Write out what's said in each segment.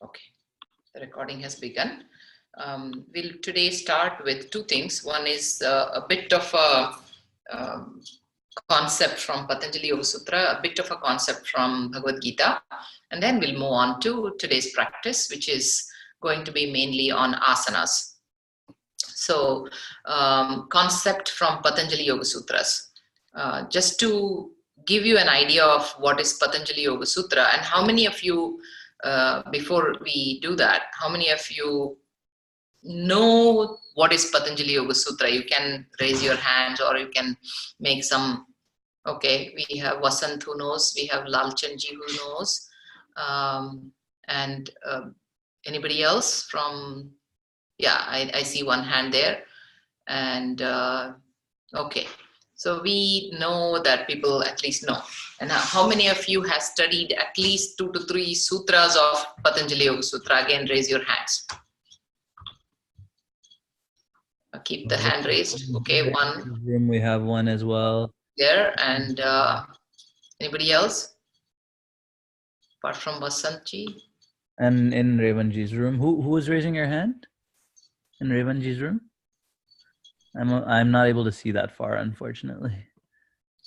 Okay, the recording has begun. We'll today start with two things. One is a bit of a concept from Patanjali Yoga Sutra, a bit of a concept from Bhagavad Gita, and then we'll move on to today's practice, which is going to be mainly on asanas. So, concept from Patanjali Yoga Sutras. Just to give you an idea of what is Patanjali Yoga Sutra, and how many of you, before we do that, how many of you know what is Patanjali Yoga Sutra? You can raise your hands, or you can make some. Okay, we have Vasant who knows, we have Lalchandji who knows, and anybody else from? Yeah, I see one hand there, and okay. So we know that people at least know. And how many of you have studied at least 2 to 3 sutras of Patanjali Yoga Sutra? Again, raise your hands. Keep the hand raised. Okay, one. We have one as well. There, and anybody else? Apart from Vasantji? And in Revanji's room. Who is raising your hand? In Revanji's room? I'm not able to see that far, unfortunately.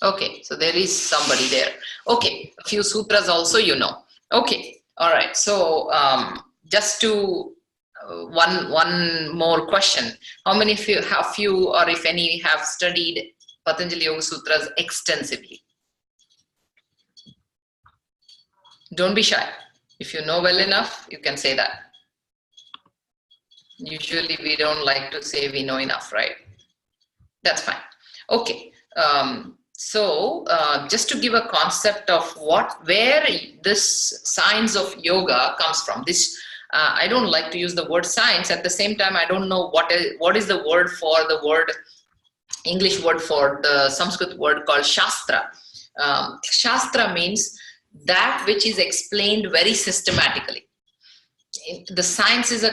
Okay, so there is somebody there. Okay, a few sutras also you know. Okay, all right. So just to one more question. How many of you, or if any, have studied Patanjali Yoga Sutras extensively? Don't be shy. If you know well enough, you can say that. Usually we don't like to say we know enough, right? That's fine. Okay. So just to give a concept of where this science of yoga comes from. This I don't like to use the word science. At the same time, I don't know what is the word for the word, English word for the Sanskrit word called Shastra. Shastra means that which is explained very systematically. The science is a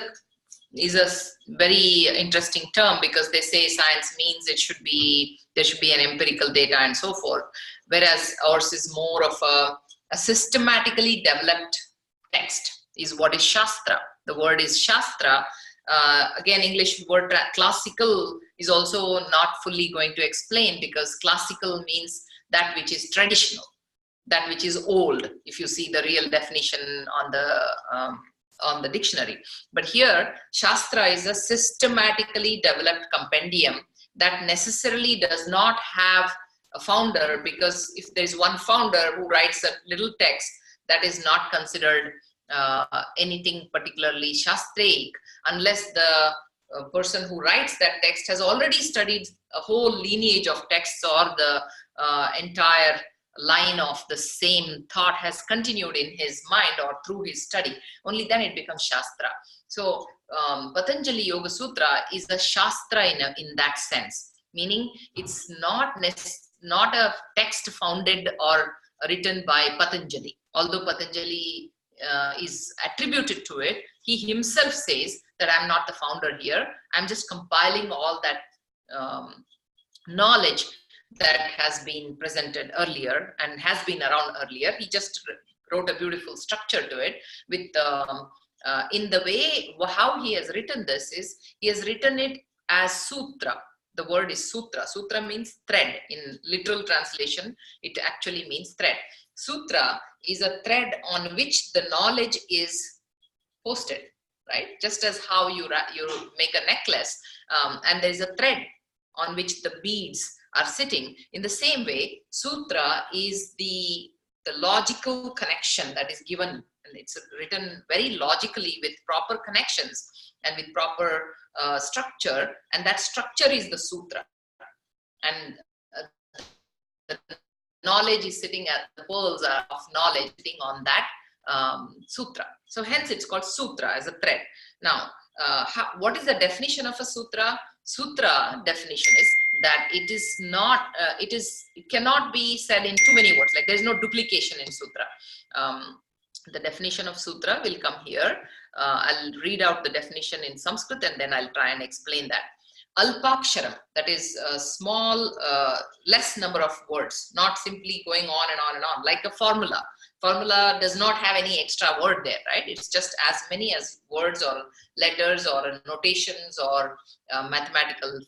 very interesting term, because they say science means there should be an empirical data and so forth, whereas ours is more of a systematically developed text is what is Shastra. The word is Shastra. Again, English word classical is also not fully going to explain, because classical means that which is traditional, that which is old, if you see the real definition on the dictionary. But here, Shastra is a systematically developed compendium that necessarily does not have a founder, because if there's one founder who writes a little text, that is not considered anything particularly Shastraic, unless the person who writes that text has already studied a whole lineage of texts, or the entire line of the same thought has continued in his mind or through his study. Only then it becomes Shastra. So Patanjali Yoga Sutra is a Shastra in that sense, meaning it's not a text founded or written by Patanjali. Although Patanjali is attributed to it, he himself says that I'm not the founder here. I'm just compiling all that knowledge that has been presented earlier and has been around earlier. He just wrote a beautiful structure to it with in the way how he has written this is he has written it as sutra. The word is sutra. Sutra means thread. In literal translation, it actually means thread. Sutra is a thread on which the knowledge is posted, right? Just as how you make a necklace and there's a thread on which the beads are sitting. In the same way, sutra is the logical connection that is given, and it's written very logically with proper connections and with proper structure, and that structure is the sutra. And the knowledge is sitting at the pearls of knowledge sitting on that sutra. So hence it's called sutra as a thread. Now, what is the definition of a sutra? Sutra definition is that it is not, it cannot be said in too many words. Like there is no duplication in sutra. The definition of sutra will come here. I'll read out the definition in Sanskrit and then I'll try and explain that. Alpaksharam, that is a small, less number of words, not simply going on and on and on, like a formula. Formula does not have any extra word there, right? It's just as many as words or letters or notations or mathematical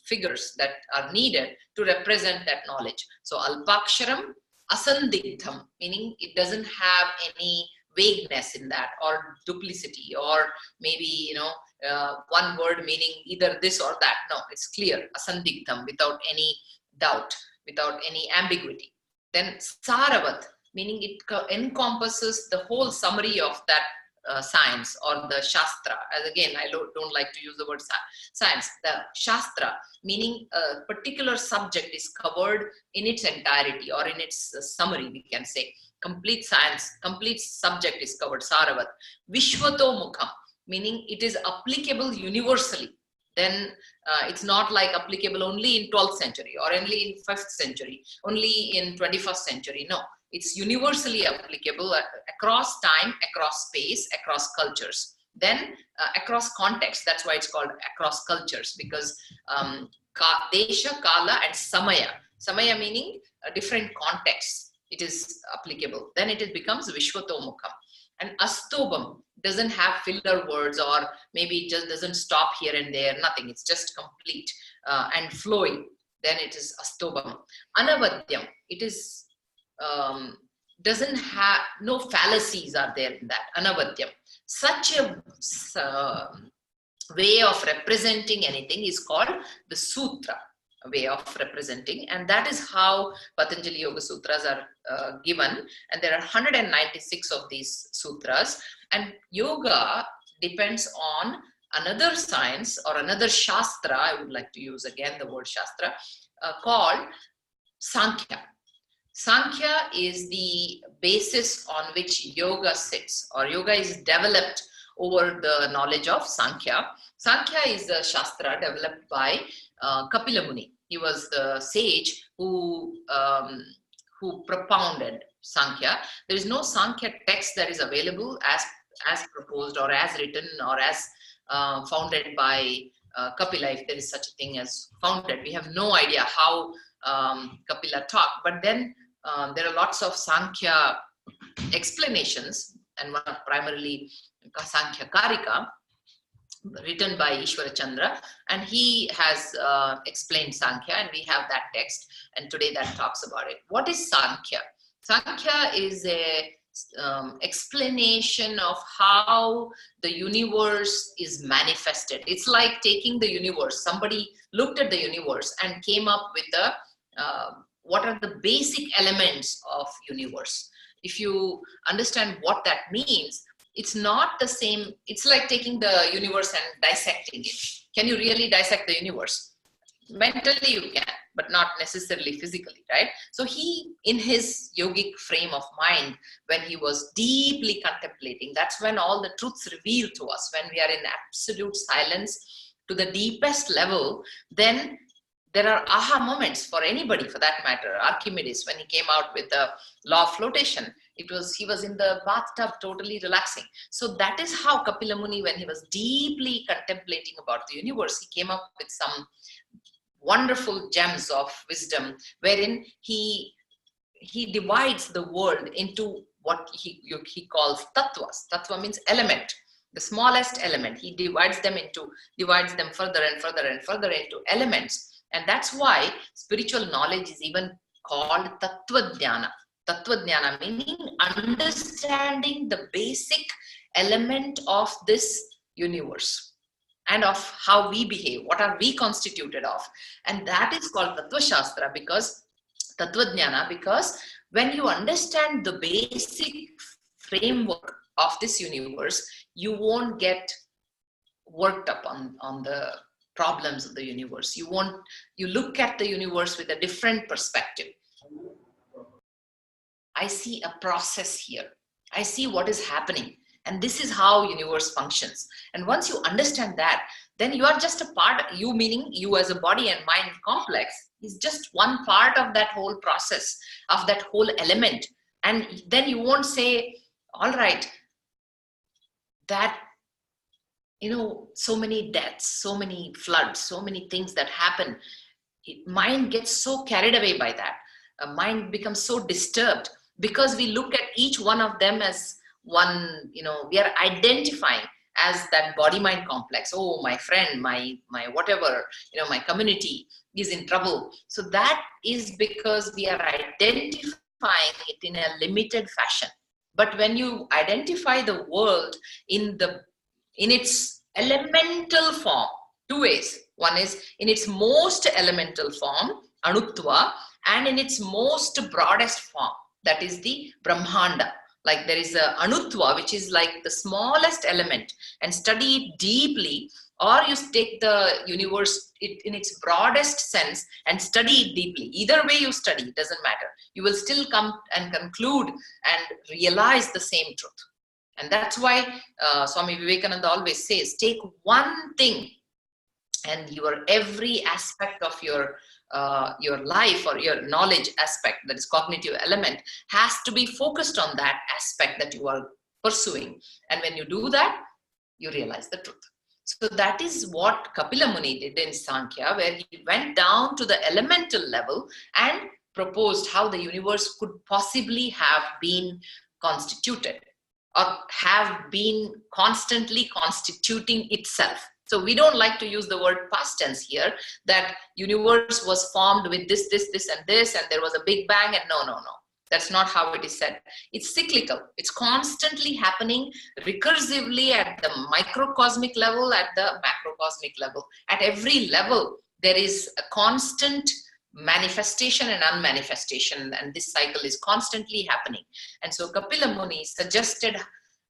figures that are needed to represent that knowledge. So alpaksharam asandigdham, meaning it doesn't have any vagueness in that or duplicity or maybe one word meaning either this or that. No, it's clear, asandigdham, without any doubt, without any ambiguity. Then saravat, meaning it encompasses the whole summary of that science or the shastra. As again, I don't like to use the word science. The shastra, meaning a particular subject is covered in its entirety or in its summary, we can say. Complete science, complete subject is covered, saravat. Vishwato mukham, meaning it is applicable universally. Then it's not like applicable only in 12th century or only in 5th century, only in 21st century. No, it's universally applicable across time, across space, across cultures. Then across context, that's why it's called across cultures, because desha, kala and samaya. Samaya meaning different contexts, it is applicable. Then it becomes Vishwatomukam. And Astobam doesn't have filler words, or maybe it just doesn't stop here and there, nothing. It's just complete and flowing. Then it is Astobam. Anavadyam, it is doesn't have, no fallacies are there in that. Anavadyam. Such a way of representing anything is called the sutra way of representing, and that is how Patanjali Yoga Sutras are given. And there are 196 of these sutras, and yoga depends on another science or another shastra. I would like to use again the word shastra, called Sankhya. Sankhya is the basis on which yoga sits, or yoga is developed over the knowledge of Sankhya. Sankhya is the shastra developed by Kapila Muni. He was the sage who propounded Sankhya. There is no Sankhya text that is available as proposed or as written or as founded by Kapila, if there is such a thing as founded. We have no idea how Kapila taught, but then there are lots of Sankhya explanations, and one primarily Sankhya Karika, written by Ishwara Chandra, and he has explained Sankhya, and we have that text, and today that talks about it. What is Sankhya? Sankhya is a explanation of how the universe is manifested. It's like taking the universe. Somebody looked at the universe and came up with what are the basic elements of universe. If you understand what that means, it's not the same. It's like taking the universe and dissecting it. Can you really dissect the universe? Mentally you can, but not necessarily physically, right? So he, in his yogic frame of mind, when he was deeply contemplating, that's when all the truths reveal to us. When we are in absolute silence to the deepest level, then there are aha moments for anybody, for that matter. Archimedes, when he came out with the law of flotation, he was in the bathtub totally relaxing. So that is how Kapila Muni, when he was deeply contemplating about the universe, he came up with some wonderful gems of wisdom, wherein he divides the world into what he calls tattvas. Tattva means element, the smallest element. He divides them further and further and further into elements. And that's why spiritual knowledge is even called Tattvajnana. Tattvajnana meaning understanding the basic element of this universe and of how we behave, what are we constituted of. And that is called Tattva Shastra, because Tattvajnana, because when you understand the basic framework of this universe, you won't get worked up on the problems of the universe. You look at the universe with a different perspective. I see a process here. I see what is happening. And this is how universe functions. And once you understand that, then you are just a part, you meaning you as a body and mind complex, is just one part of that whole process, of that whole element. And then you won't say, all right, that, so many deaths, so many floods, so many things that happen. Mind gets so carried away by that. Mind becomes so disturbed because we look at each one of them as one, we are identifying as that body-mind complex. Oh, my friend, my whatever, my community is in trouble. So that is because we are identifying it in a limited fashion. But when you identify the world in its elemental form, two ways. One is in its most elemental form, Anutva, and in its most broadest form, that is the Brahmanda. Like there is a Anutva, which is like the smallest element, and study it deeply, or you take the universe in its broadest sense and study it deeply. Either way you study, it doesn't matter. You will still come and conclude and realize the same truth. And that's why Swami Vivekananda always says, take one thing and your every aspect of your life or your knowledge aspect, that is cognitive element, has to be focused on that aspect that you are pursuing. And when you do that, you realize the truth. So that is what Kapila Muni did in Sankhya, where he went down to the elemental level and proposed how the universe could possibly have been constituted or have been constantly constituting itself. So we don't like to use the word past tense here, that universe was formed with this, and this, and there was a big bang, and no. That's not how it is said. It's cyclical. It's constantly happening recursively at the microcosmic level, at the macrocosmic level. At every level, there is a constant manifestation and unmanifestation, and this cycle is constantly happening. And so Kapila Muni suggested,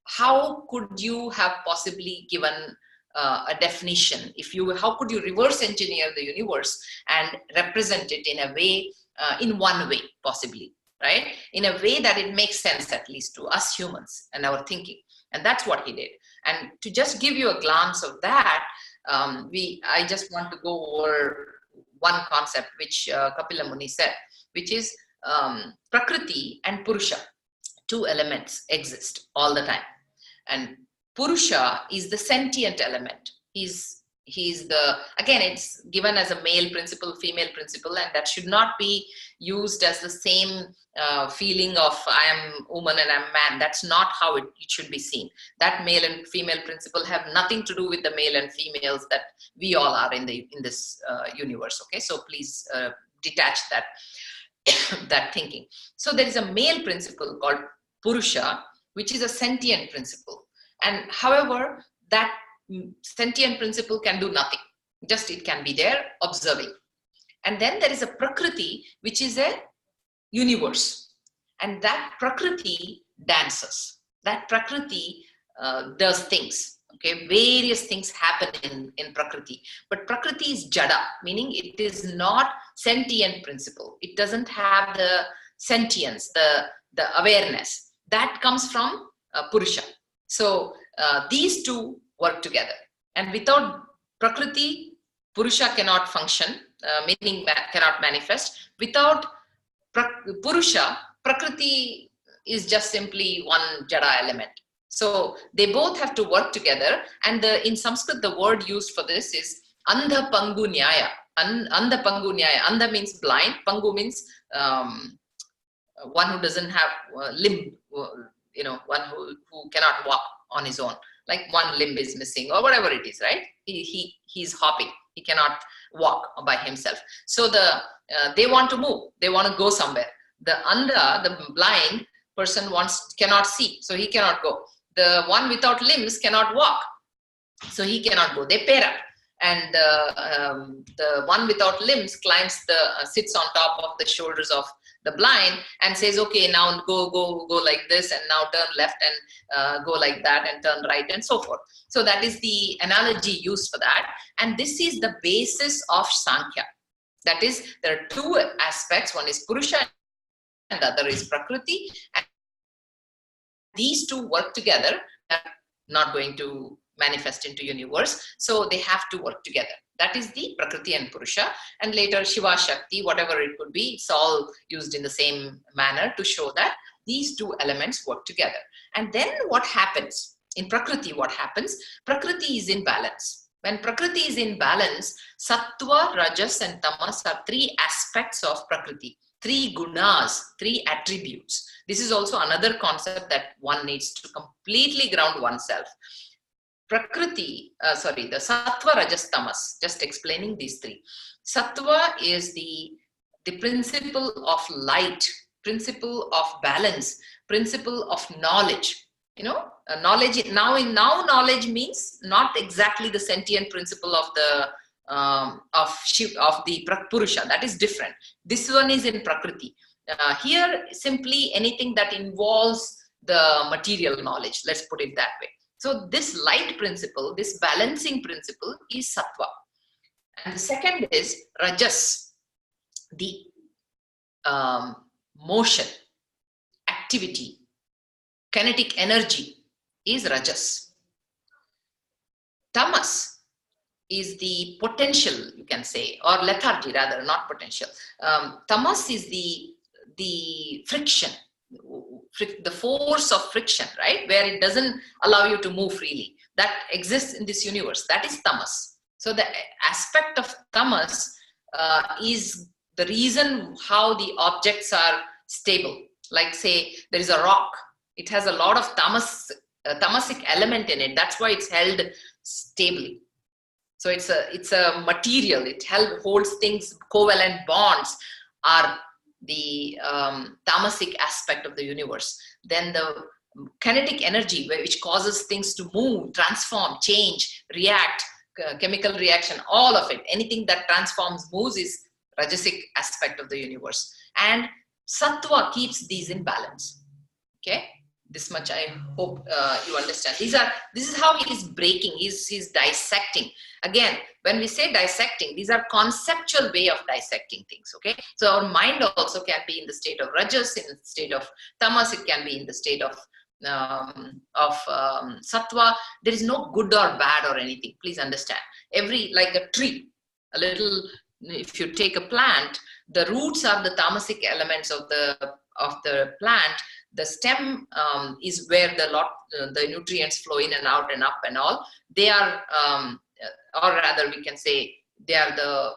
how could you have possibly given a definition? How could you reverse engineer the universe and represent it in a way, in one way possibly, right? In a way that it makes sense, at least to us humans and our thinking. And that's what he did. And to just give you a glance of that, I just want to go over one concept which Kapila Muni said, which is Prakriti and Purusha. Two elements exist all the time. And Purusha is the sentient element. He's again, it's given as a male principle, female principle, and that should not be used as the same feeling of I am woman and I'm man. That's not how it should be seen. That male and female principle have nothing to do with the male and females that we all are in this universe. Okay, so please detach that thinking. So there is a male principle called Purusha, which is a sentient principle. And however, that sentient principle can do nothing. Just it can be there observing. And then there is a Prakriti, which is a universe. And that Prakriti dances. That Prakriti does things. Okay, various things happen in Prakriti. But Prakriti is Jada, meaning it is not sentient principle. It doesn't have the sentience, the awareness. That comes from Purusha. So these two work together. And without Prakriti, Purusha cannot function, meaning cannot manifest. Without Purusha, Prakriti is just simply one Jada element. So they both have to work together. And in Sanskrit, the word used for this is Andha Pangu Nyaya. Andha Pangu Nyaya. Andha means blind. Pangu means one who doesn't have limb, one who cannot walk on his own. Like one limb is missing or whatever it is, right? He's hopping. He cannot walk by himself. So they want to move. They want to go somewhere. The Andha, the blind person cannot see, so he cannot go. The one without limbs cannot walk, so he cannot go. They pair up. And the one without limbs sits on top of the shoulders of the blind and says, okay, now go like this, and now turn left and go like that, and turn right, and so forth. So that is the analogy used for that. And this is the basis of Sankhya. That is, there are two aspects. One is Purusha and the other is Prakriti. And these two work together. They're not going to manifest into universe, so they have to work together. That is the Prakriti and Purusha. And later Shiva, Shakti, whatever it could be, it's all used in the same manner to show that these two elements work together. And then what happens in Prakriti? What happens? Prakriti is in balance. When Prakriti is in balance, Sattva, Rajas and Tamas are three aspects of Prakriti, three gunas, three attributes. This is also another concept that one needs to completely ground oneself. Prakriti, the Sattva, Rajas, Tamas, just explaining these three. Sattva is the principle of light, principle of balance, principle of knowledge. Knowledge now knowledge means not exactly the sentient principle of the of the Purusha. That is different. This one is in Prakriti. Here, simply anything that involves the material knowledge. Let's put it that way. So this light principle, this balancing principle is Sattva. And the second is Rajas, the motion, activity, kinetic energy is Rajas. Tamas is the potential, you can say, or lethargy rather, not potential. Tamas is the friction, the force of friction, right? Where it doesn't allow you to move freely. That exists in this universe. That is tamas. So the aspect of tamas is the reason how the objects are stable. Like say, there is a rock. It has a lot of tamasic element in it. That's why it's held stably. So it's a material. It holds things. Covalent bonds are the tamasic aspect of the universe. Then the kinetic energy, which causes things to move, transform, change, react, chemical reaction, all of it, anything that transforms, moves, is rajasic aspect of the universe. And sattva keeps these in balance. Okay, this much I hope you understand. This is how he's breaking, he's dissecting. Again, when we say dissecting, these are conceptual way of dissecting things. Okay, so our mind also can be in the state of rajas, in the state of tamas, it can be in the state of sattva. There is no good or bad or anything. Please understand. Like a tree, a little. If you take a plant, the roots are the tamasic elements of the plant. The stem is where the nutrients flow in and out and up and all. They are, or rather, we can say they are the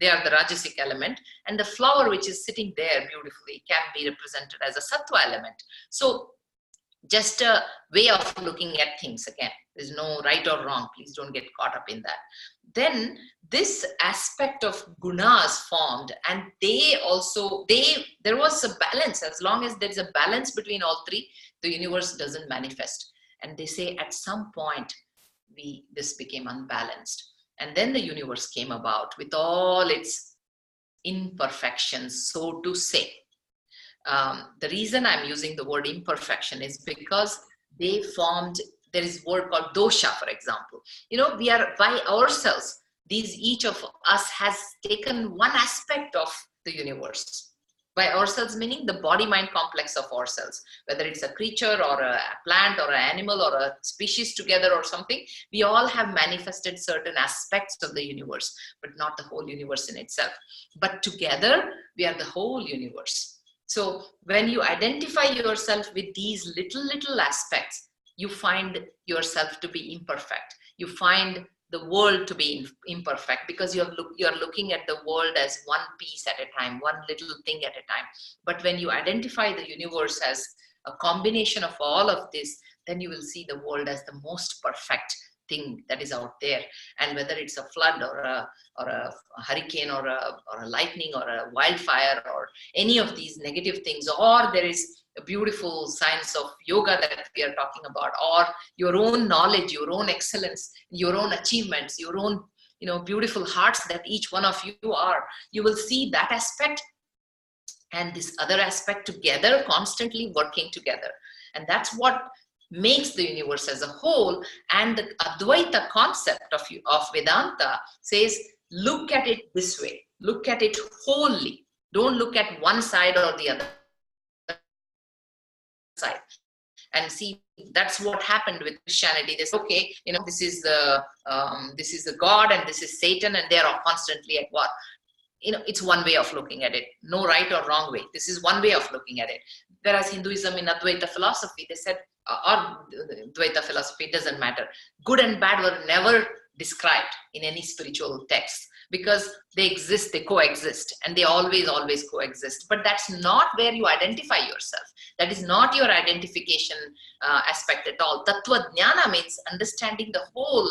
rajasic element, and the flower which is sitting there beautifully can be represented as a sattva element. So just a way of looking at things. Again, there's no right or wrong. Please don't get caught up in that. Then this aspect of gunas formed, and there was a balance. As long as there's a balance between all three, the universe doesn't manifest. And they say at some point this became unbalanced, and then the universe came about with all its imperfections, so to say. The reason I'm using the word imperfection is because they formed, there is a word called dosha, for example. We are by ourselves. Each of us has taken one aspect of the universe. By ourselves, meaning the body-mind complex of ourselves. Whether it's a creature or a plant or an animal or a species together or something, we all have manifested certain aspects of the universe, but not the whole universe in itself. But together, we are the whole universe. So when you identify yourself with these little aspects, you find yourself to be imperfect. You find the world to be imperfect, because you're looking at the world as one piece at a time, one little thing at a time. But when you identify the universe as a combination of all of this, then you will see the world as the most perfect thing that is out there. And whether it's a flood or a hurricane or a lightning or a wildfire or any of these negative things, or there is a beautiful science of yoga that we are talking about, or your own knowledge, your own excellence, your own achievements, your own beautiful hearts that each one of you are, you will see that aspect and this other aspect together, constantly working together. And that's what makes the universe as a whole. And the Advaita concept of Vedanta says, look at it this way, look at it wholly. Don't look at one side or the other side. And that's what happened with Christianity. They say, okay, this is the God and this is Satan, and they are constantly at war. It's one way of looking at it. No right or wrong way. This is one way of looking at it. Whereas Hinduism in Advaita philosophy, they said, or Dvaita philosophy, it doesn't matter. Good and bad were never described in any spiritual text. because they exist, they coexist, and they always coexist. But that's not where you identify yourself. That is not your identification aspect at all. Tattva jnana means understanding the whole,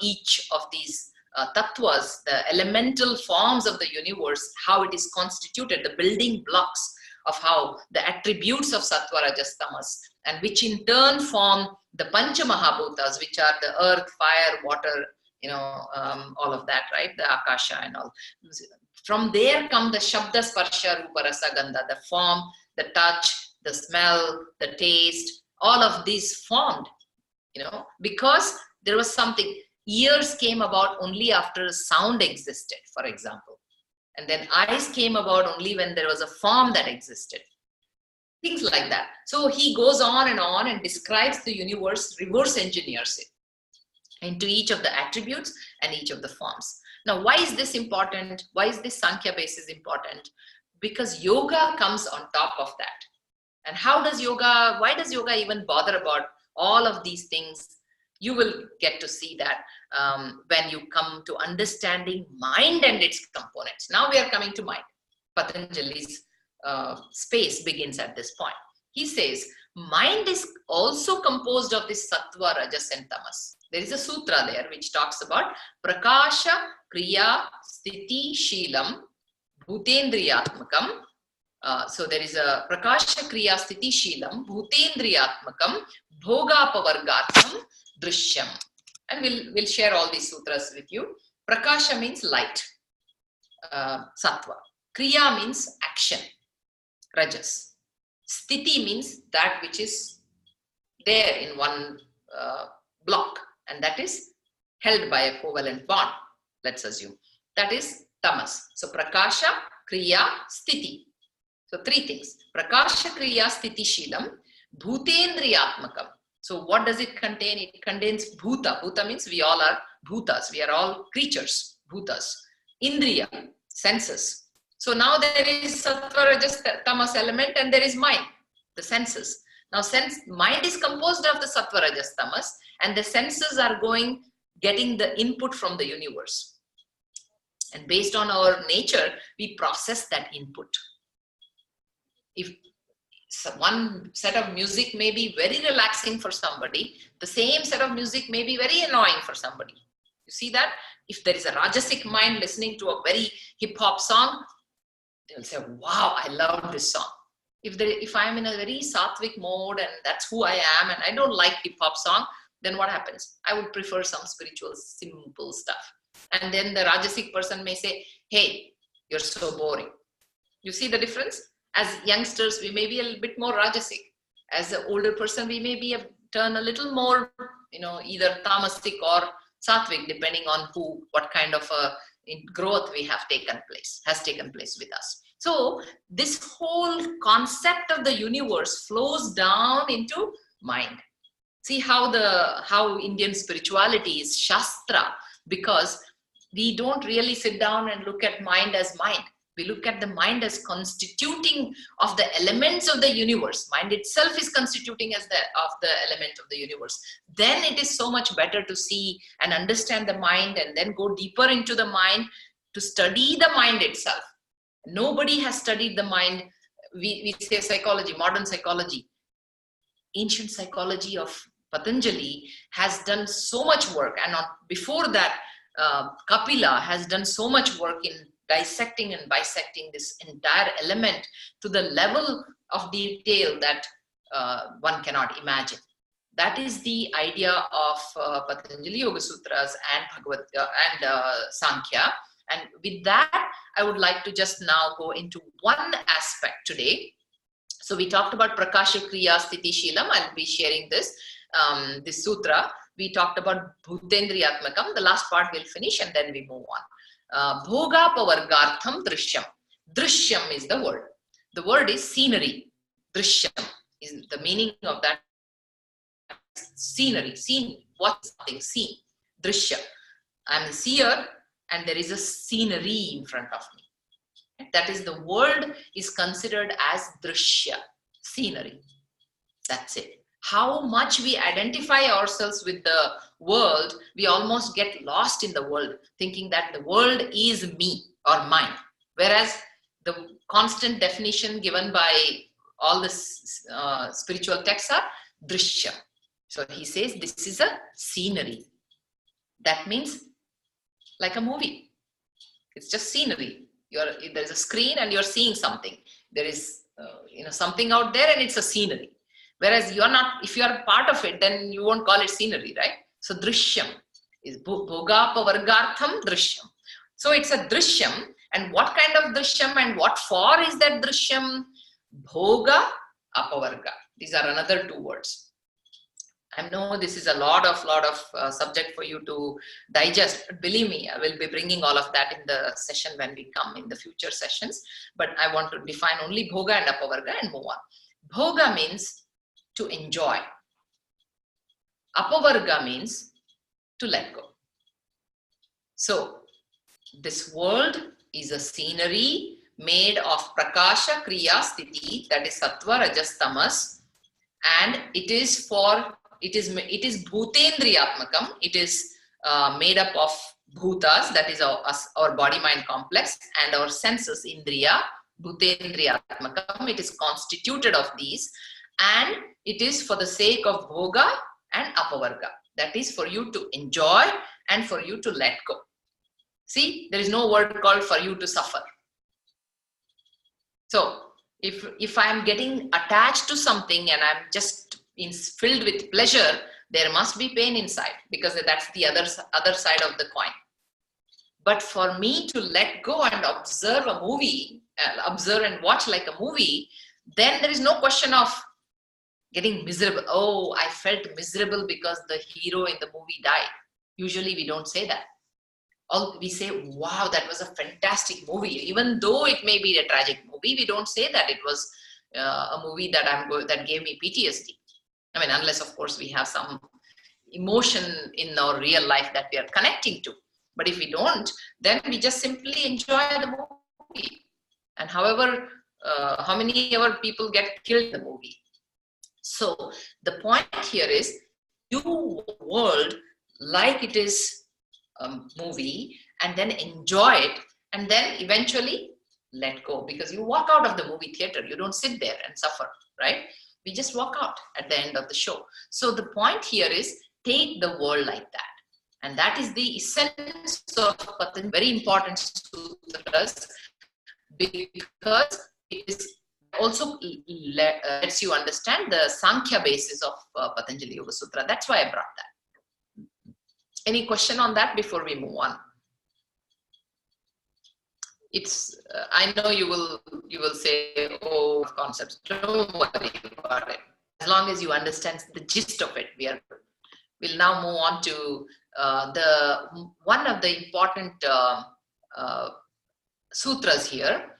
each of these tattvas, the elemental forms of the universe, how it is constituted, the building blocks of how the attributes of sattva, rajas, tamas, and which in turn form the pancha mahabhutas, which are the earth, fire, water, all of that, right? The akasha and all. From there come the shabda, sparsha, rupa, rasa, gandha, the form, the touch, the smell, the taste, all of these formed, because there was something. Ears came about only after sound existed, for example. And then eyes came about only when there was a form that existed. Things like that. So he goes on and describes the universe, reverse engineers it into each of the attributes and each of the forms. Now, why is this important? Why is this Sankhya basis important? Because yoga comes on top of that. And why does yoga even bother about all of these things? You will get to see that when you come to understanding mind and its components. Now we are coming to mind. Patanjali's space begins at this point. He says, mind is also composed of this sattva, rajas, and tamas. There is a sutra there which talks about prakasha, kriya, sthiti, shilam, bhutendriyatmakam. So there is a prakasha, kriya, sthiti, shilam, bhutendriyatmakam, bhogapavargatham, drishyam. And we'll share all these sutras with you. Prakasha means light, sattva. Kriya means action, rajas. Sthiti means that which is there in one block, and that is held by a covalent bond, let's assume. That is tamas. So prakasha, kriya, sthiti. So three things. Prakasha, kriya, sthiti, shilam, bhutendriyatmakam. So what does it contain? It contains bhuta. Bhuta means we all are bhutas. We are all creatures, bhutas. Indriya, senses. So now there is sattva, rajas, tamas element, and there is mind, the senses. Now mind is composed of the sattva, rajas, tamas, and the senses are getting the input from the universe. And based on our nature, we process that input. If one set of music may be very relaxing for somebody, the same set of music may be very annoying for somebody. You see that? If there is a rajasic mind listening to a very hip-hop song, they'll say, wow, I love this song. If I'm in a very sattvic mode and that's who I am and I don't like hip-hop song, then what happens? I would prefer some spiritual, simple stuff. And then the rajasic person may say, hey, you're so boring. You see the difference? As youngsters, we may be a little bit more rajasic. As an older person, we may be turn a little more, either tamasic or sattvic, depending on what kind of growth has taken place with us. So this whole concept of the universe flows down into mind. See how Indian spirituality is Shastra, because we don't really sit down and look at mind as mind. We look at the mind as constituting of the elements of the universe. Mind itself is constituting of the element of the universe. Then it is so much better to see and understand the mind and then go deeper into the mind to study the mind itself. Nobody has studied the mind. We say psychology, modern psychology. Ancient psychology of Patanjali has done so much work. And before that, Kapila has done so much work in dissecting and bisecting this entire element to the level of detail that one cannot imagine. That is the idea of Patanjali Yoga Sutras and Bhagavad and Sankhya. And with that, I would like to just now go into one aspect today. So we talked about Prakasha, Kriya, Sthiti, Shilam. I'll be sharing this sutra. We talked about Bhutendriyatmakam. The last part we'll finish and then we move on. Bhoga pavargartham drishyam. Drishyam is the word. The word is scenery. Drishyam is the meaning of that. Scenery, seen, what's something seen. Drishya. I'm a seer and there is a scenery in front of me. That is, the world is considered as drishya, scenery. That's it. how much we identify ourselves with the world, we almost get lost in the world, thinking that the world is me or mine. Whereas the constant definition given by all the spiritual texts are drishya. So he says this is a scenery. That means like a movie. It's just scenery. There's a screen and you're seeing something. There is something out there and it's a scenery. Whereas you're not, if you are part of it, then you won't call it scenery, right? So drishyam is bhogapavargartham drishyam. So it's a drishyam, and what kind of drishyam and what for is that drishyam? Bhoga apavarga. These are another two words. I know this is a lot of subject for you to digest. But believe me, I will be bringing all of that in the session when we come in the future sessions. But I want to define only bhoga and apavarga and move on. Bhoga means to enjoy. Apavarga means to let go. So this world is a scenery made of prakasha, kriya, sthiti, that is sattva, rajas, tamas, and it is bhutendriyatmakam. It is made up of bhutas, that is our body mind complex, and our senses, indriya, bhutendriyatmakam. It is constituted of these, and it is for the sake of bhoga and apavarga. That is for you to enjoy and for you to let go. See, there is no word called for you to suffer. So if I am getting attached to something and I'm just filled with pleasure, there must be pain inside, because that's the other side of the coin. But for me to let go and observe a movie, observe and watch like a movie, then there is no question of getting miserable. Oh, I felt miserable because the hero in the movie died. Usually we don't say that. We say, wow, that was a fantastic movie. Even though it may be a tragic movie, we don't say that it was a movie that gave me PTSD. I mean, unless, of course, we have some emotion in our real life that we are connecting to. But if we don't, then we just simply enjoy the movie. And however, how many ever people get killed in the movie. So the point here is, you world like it is a movie, and then enjoy it, and then eventually let go, because you walk out of the movie theater. You don't sit there and suffer, right? We just walk out at the end of the show. So the point here is, take the world like that. And that is the essence of Patanjali, very important sutras, because it is also lets you understand the Sankhya basis of Patanjali Yoga Sutra. That's why I brought that. Any question on that before we move on? It's I know you will say, oh, concepts. Don't worry about it. As long as you understand the gist of it, we'll now move on to one of the important sutras here,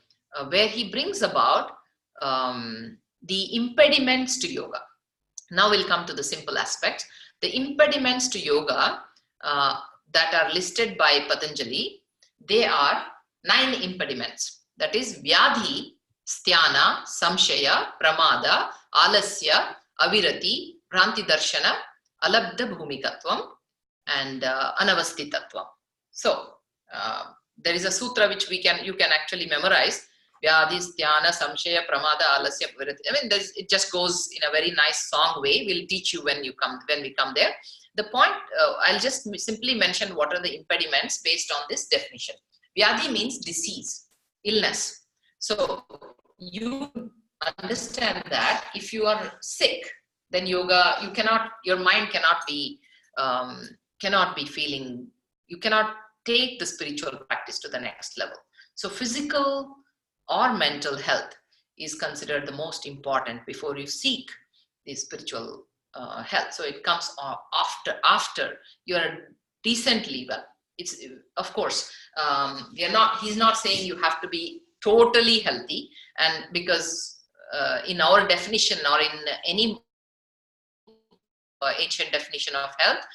where he brings about the impediments to yoga. Now we'll come to the simple aspects. The impediments to yoga that are listed by Patanjali, they are 9 impediments. That is Vyadhi, Sthana, Samshaya, Pramada, Alasya, Avirati, Pranti Darshana, Alabdha Bhumikatvam, and Anavasthitatvam. So there is a sutra which you can actually memorize. Vyadhi, Sthana, Samshaya, Pramada, Alasya, Avirati. I mean, it just goes in a very nice song way. We'll teach you when we come there. The point, I'll just simply mention what are the impediments based on this definition. Vyadhi means disease, illness. So you understand that if you are sick, then yoga, your mind cannot be feeling, you cannot take the spiritual practice to the next level. So physical or mental health is considered the most important before you seek the spiritual health. So it comes after you are decently well. It's, of course, he's not saying you have to be totally healthy, and because in our definition or in any ancient definition of health,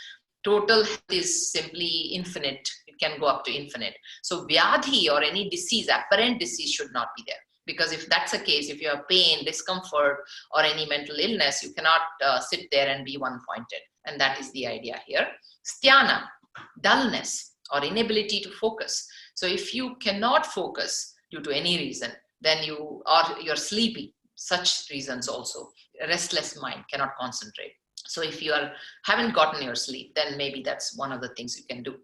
total health is simply infinite. It can go up to infinite. So vyadhi or any disease, apparent disease, should not be there. Because if that's the case, if you have pain, discomfort, or any mental illness, you cannot sit there and be one-pointed. And that is the idea here. Sthana, dullness or inability to focus. So if you cannot focus due to any reason, then you're sleepy. Such reasons also. Restless mind, cannot concentrate. So if you haven't gotten your sleep, then maybe that's one of the things you can do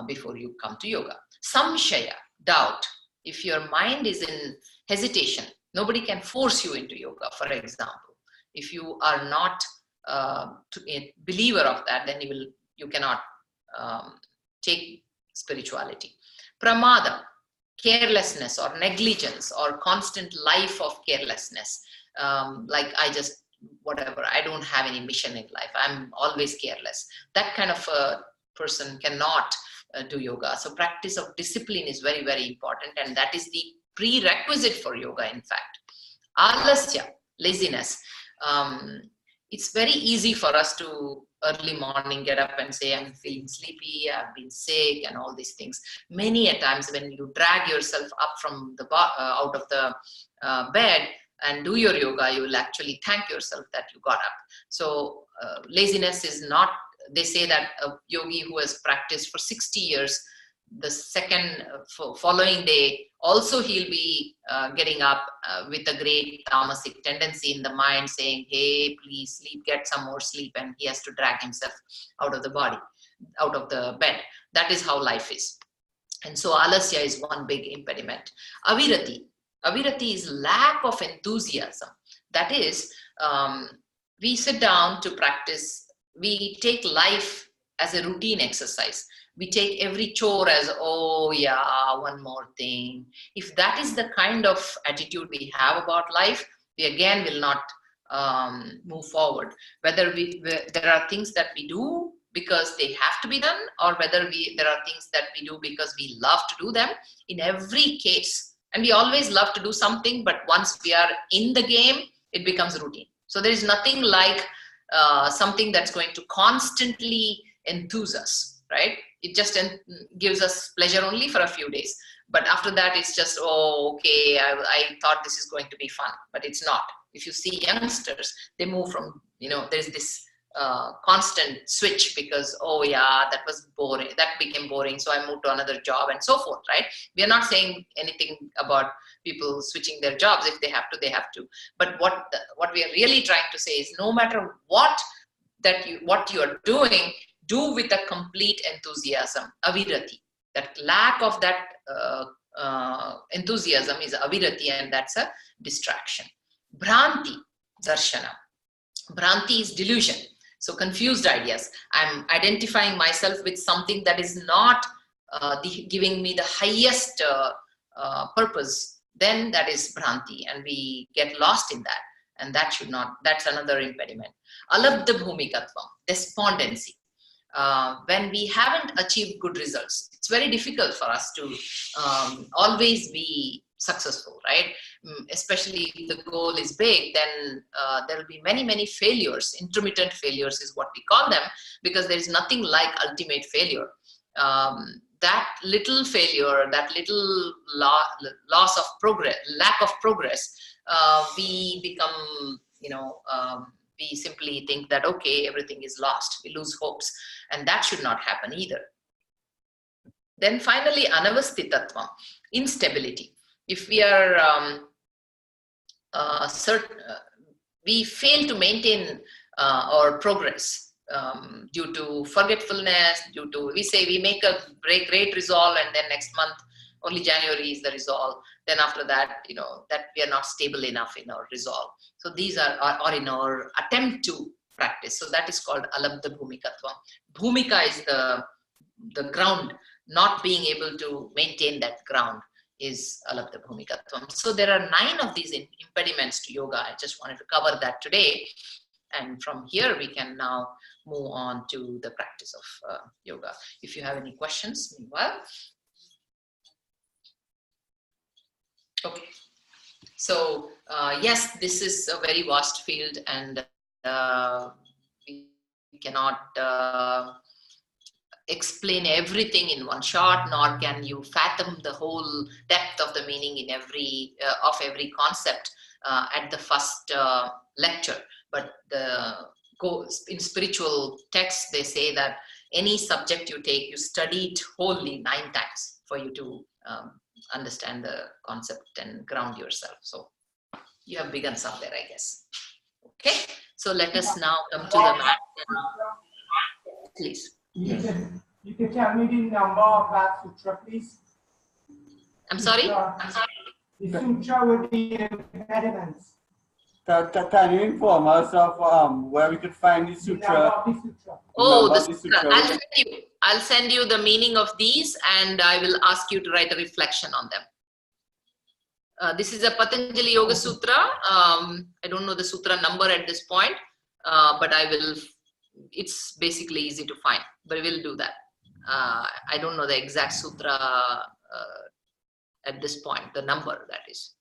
before you come to yoga. Samshaya, doubt. If your mind is in hesitation, nobody can force you into yoga, for example. If you are not a believer of that, then you cannot take spirituality. Pramada, carelessness or negligence or constant life of carelessness. Like whatever, I don't have any mission in life. I'm always careless. That kind of a person cannot do yoga. So practice of discipline is very, very important. And that is the prerequisite for yoga, in fact. Alasya, laziness. It's very easy for us to early morning get up and say, I'm feeling sleepy, I've been sick, and all these things. Many a times when you drag yourself up from the out of the bed and do your yoga, you will actually thank yourself that you got up. So laziness is not, they say that a yogi who has practiced for 60 years, the second following day, also he'll be getting up with a great tamasic tendency in the mind saying, hey, please sleep, get some more sleep. And he has to drag himself out of the body, out of the bed. That is how life is. And so alasya is one big impediment. Avirati. Avirati is lack of enthusiasm. That is, we sit down to practice. We take life as a routine exercise. We take every chore as, oh yeah, one more thing. If that is the kind of attitude we have about life, we again will not move forward. Whether there are things that we do because they have to be done, or whether there are things that we do because we love to do them. In every case, and we always love to do something, but once we are in the game, it becomes routine. So there is nothing like something that's going to constantly enthuse us, right? It just gives us pleasure only for a few days. But after that, it's just, oh, okay, I thought this is going to be fun, but it's not. If you see youngsters, they move from, there's this constant switch because, oh yeah, that was boring, that became boring, so I moved to another job and so forth, right? We are not saying anything about people switching their jobs. If they have to, they have to. But what we are really trying to say is, no matter what you are doing, do with a complete enthusiasm. Avirati, that lack of that enthusiasm is avirati, and that's a distraction. Bhranti, darshana. Bhranti is delusion. So confused ideas. I'm identifying myself with something that is not giving me the highest purpose. Then that is Bhranti, and we get lost in that. And that should not, that's another impediment. Alabdha bhumikatvam, despondency. When we haven't achieved good results, it's very difficult for us to always be successful, right? Especially if the goal is big, then there will be many, many failures. Intermittent failures is what we call them, because there is nothing like ultimate failure. That little failure, that little loss of progress, lack of progress, we become, we simply think that, okay, everything is lost. We lose hopes. And that should not happen either. Then finally, anavasthitatvam, instability. If we are we fail to maintain our progress due to forgetfulness, we make a great resolve, and then next month, only January is the resolve. Then after that, that we are not stable enough in our resolve. So these are, or in our attempt to practice. So that is called alabdha bhumikatvam. Bhumika is the ground. Not being able to maintain that ground is alabdha bhumikatvam. So there are 9 of these impediments to yoga. I just wanted to cover that today. And from here, we can now move on to the practice of yoga. If you have any questions, meanwhile. Okay. So yes, this is a very vast field, and we cannot explain everything in one shot, nor can you fathom the whole depth of the meaning in every concept at the first lecture. But in spiritual texts, they say that any subject you take, you study it wholly 9 times for you to understand the concept and ground yourself. So you have begun somewhere, I guess. Okay, so let us now come to the mat. Please. You can tell me the number of that sutra, please. I'm sorry? The sutra with the impediments. Can you inform us of where we could find the sutra? Oh, the sutra. I'll send you the meaning of these, and I will ask you to write a reflection on them. This is a Patanjali Yoga Sutra. I don't know the sutra number at this point, but it's basically easy to find, but we'll do that. I don't know the exact sutra at this point, the number that is.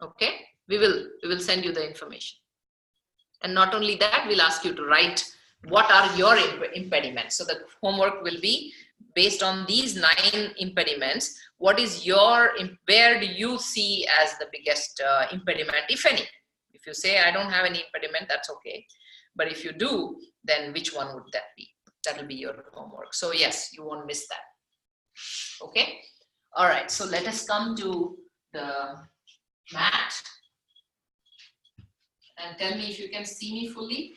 Okay, we will send you the information. And not only that, we'll ask you to write what are your impediments. So the homework will be based on these 9 impediments. What is where do you see as the biggest impediment, if any? If you say, I don't have any impediment, that's okay. But if you do, then which one would that be? That will be your homework. So yes, you won't miss that. Okay. All right. So let us come to the mat. And tell me if you can see me fully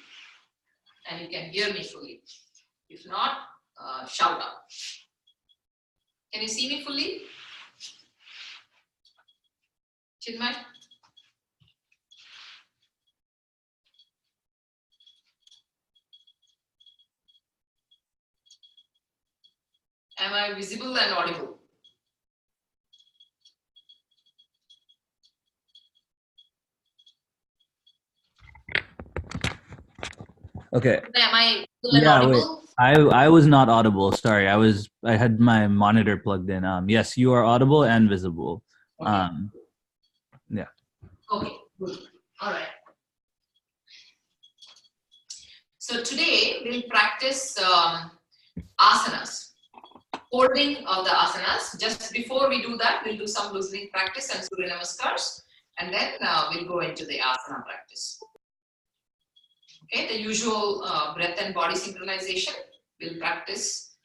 and you can hear me fully. If not, shout out. Can you see me fully? Chinmay? Am I visible and audible? Okay. Am I visible and audible? Wait. I was not audible. Sorry, I had my monitor plugged in. Yes, you are audible and visible. Okay. Yeah. Okay, good. All right. So today we'll practice asanas. Holding of the asanas. Just before we do that, we'll do some loosening practice and Surya Namaskars, and then we'll go into the asana practice. Okay, the usual breath and body synchronization. We'll practice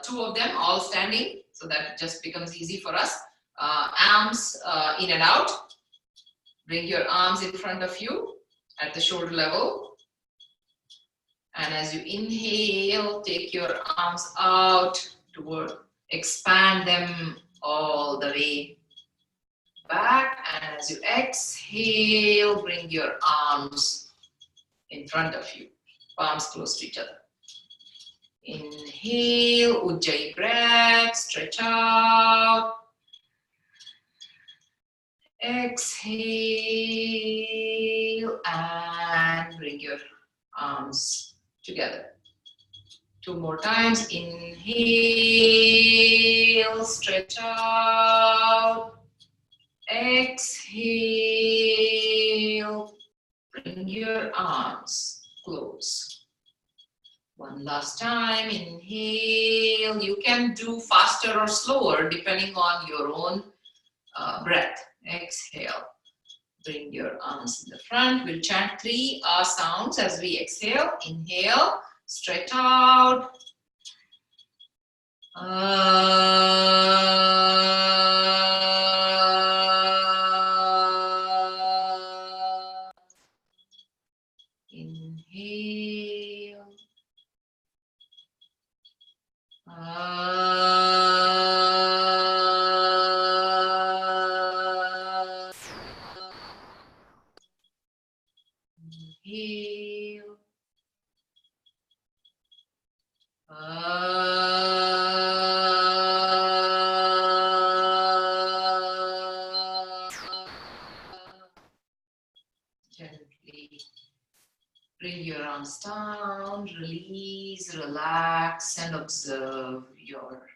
2 of them, all standing, so that it just becomes easy for us. Arms in and out. Bring your arms in front of you at the shoulder level. And as you inhale, take your arms out toward, expand them all the way back. And as you exhale, bring your arms in front of you, palms close to each other. Inhale, Ujjayi breath, stretch out. Exhale and bring your arms together. 2 more times. Inhale, stretch out. Exhale, bring your arms close. 1 last time. Inhale. You can do faster or slower depending on your own breath. Exhale. Bring your arms in the front. We'll chant 3 sounds as we exhale. Inhale, stretch out. Inhale. Inhale. Gently bring your arms down, release, relax, and observe your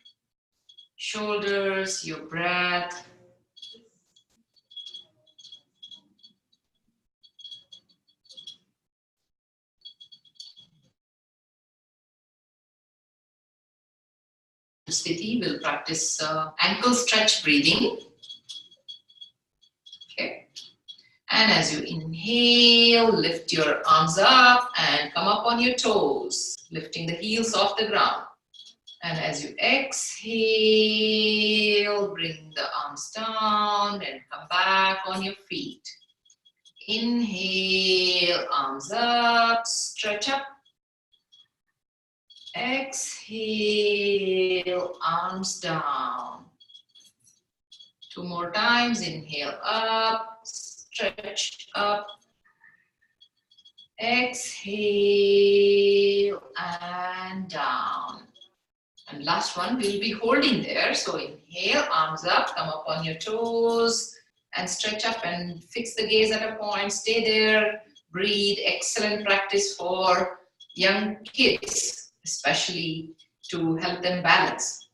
shoulders, your breath. Sthiti. We'll practice ankle stretch breathing. Okay. And as you inhale, lift your arms up and come up on your toes, lifting the heels off the ground. And as you exhale, bring the arms down and come back on your feet. Inhale, arms up, stretch up. Exhale, arms down. 2 more times. Inhale up, stretch up. Exhale and down. And last one, we'll be holding there. So inhale, arms up, come up on your toes and stretch up and fix the gaze at a point. Stay there, breathe. Excellent practice for young kids, especially to help them balance.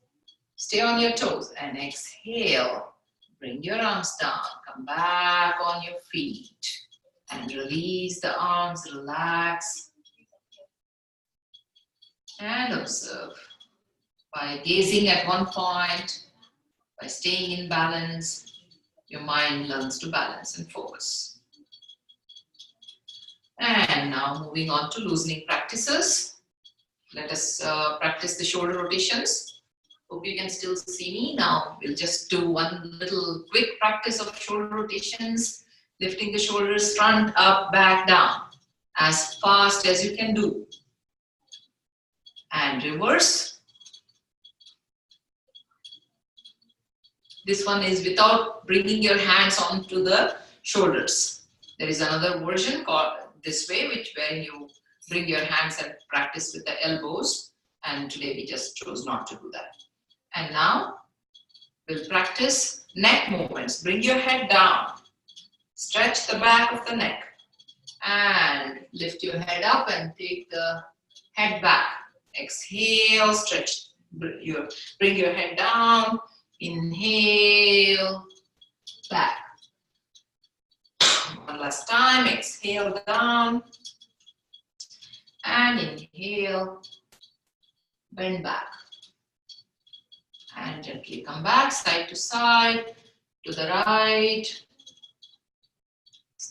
Stay on your toes and exhale. Bring your arms down, come back on your feet and release the arms, relax and observe. By gazing at one point, by staying in balance, your mind learns to balance and focus. And now moving on to loosening practices. Let us practice the shoulder rotations. Hope you can still see me. Now we'll just do one little quick practice of shoulder rotations, lifting the shoulders front, up, back, down, as fast as you can do. And reverse. This one is without bringing your hands onto the shoulders. There is another version called this way, where you bring your hands and practice with the elbows. And today we just chose not to do that. And now we'll practice neck movements. Bring your head down. Stretch the back of the neck. And lift your head up and take the head back. Exhale, stretch. Bring your head down. Inhale, back. One last time, exhale down. And inhale, bend back. And gently come back, side to side, to the right.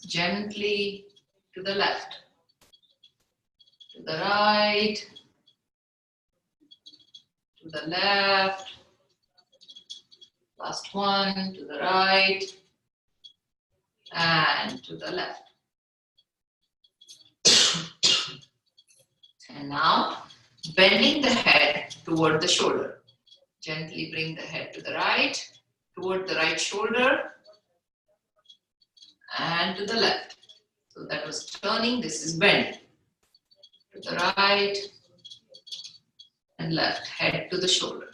Gently to the left. To the right. To the left. Last one, to the right and to the left. And now, bending the head toward the shoulder. Gently bring the head to the right, toward the right shoulder and to the left. So that was turning, this is bend. To the right and left, head to the shoulder.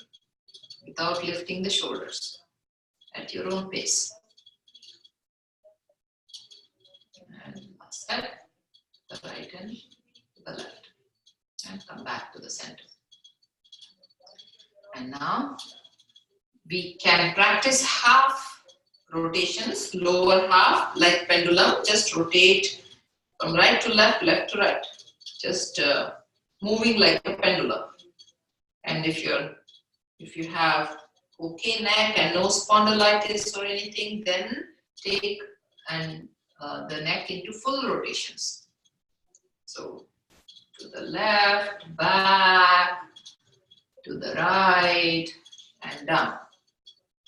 Without lifting the shoulders, at your own pace. And last step, the right and to the left. And come back to the center. And now, we can practice half rotations, lower half, like pendulum. Just rotate from right to left, left to right. Just moving like a pendulum. And if you have okay neck and no spondylitis or anything, then take the neck into full rotations. So to the left, back, to the right, and down.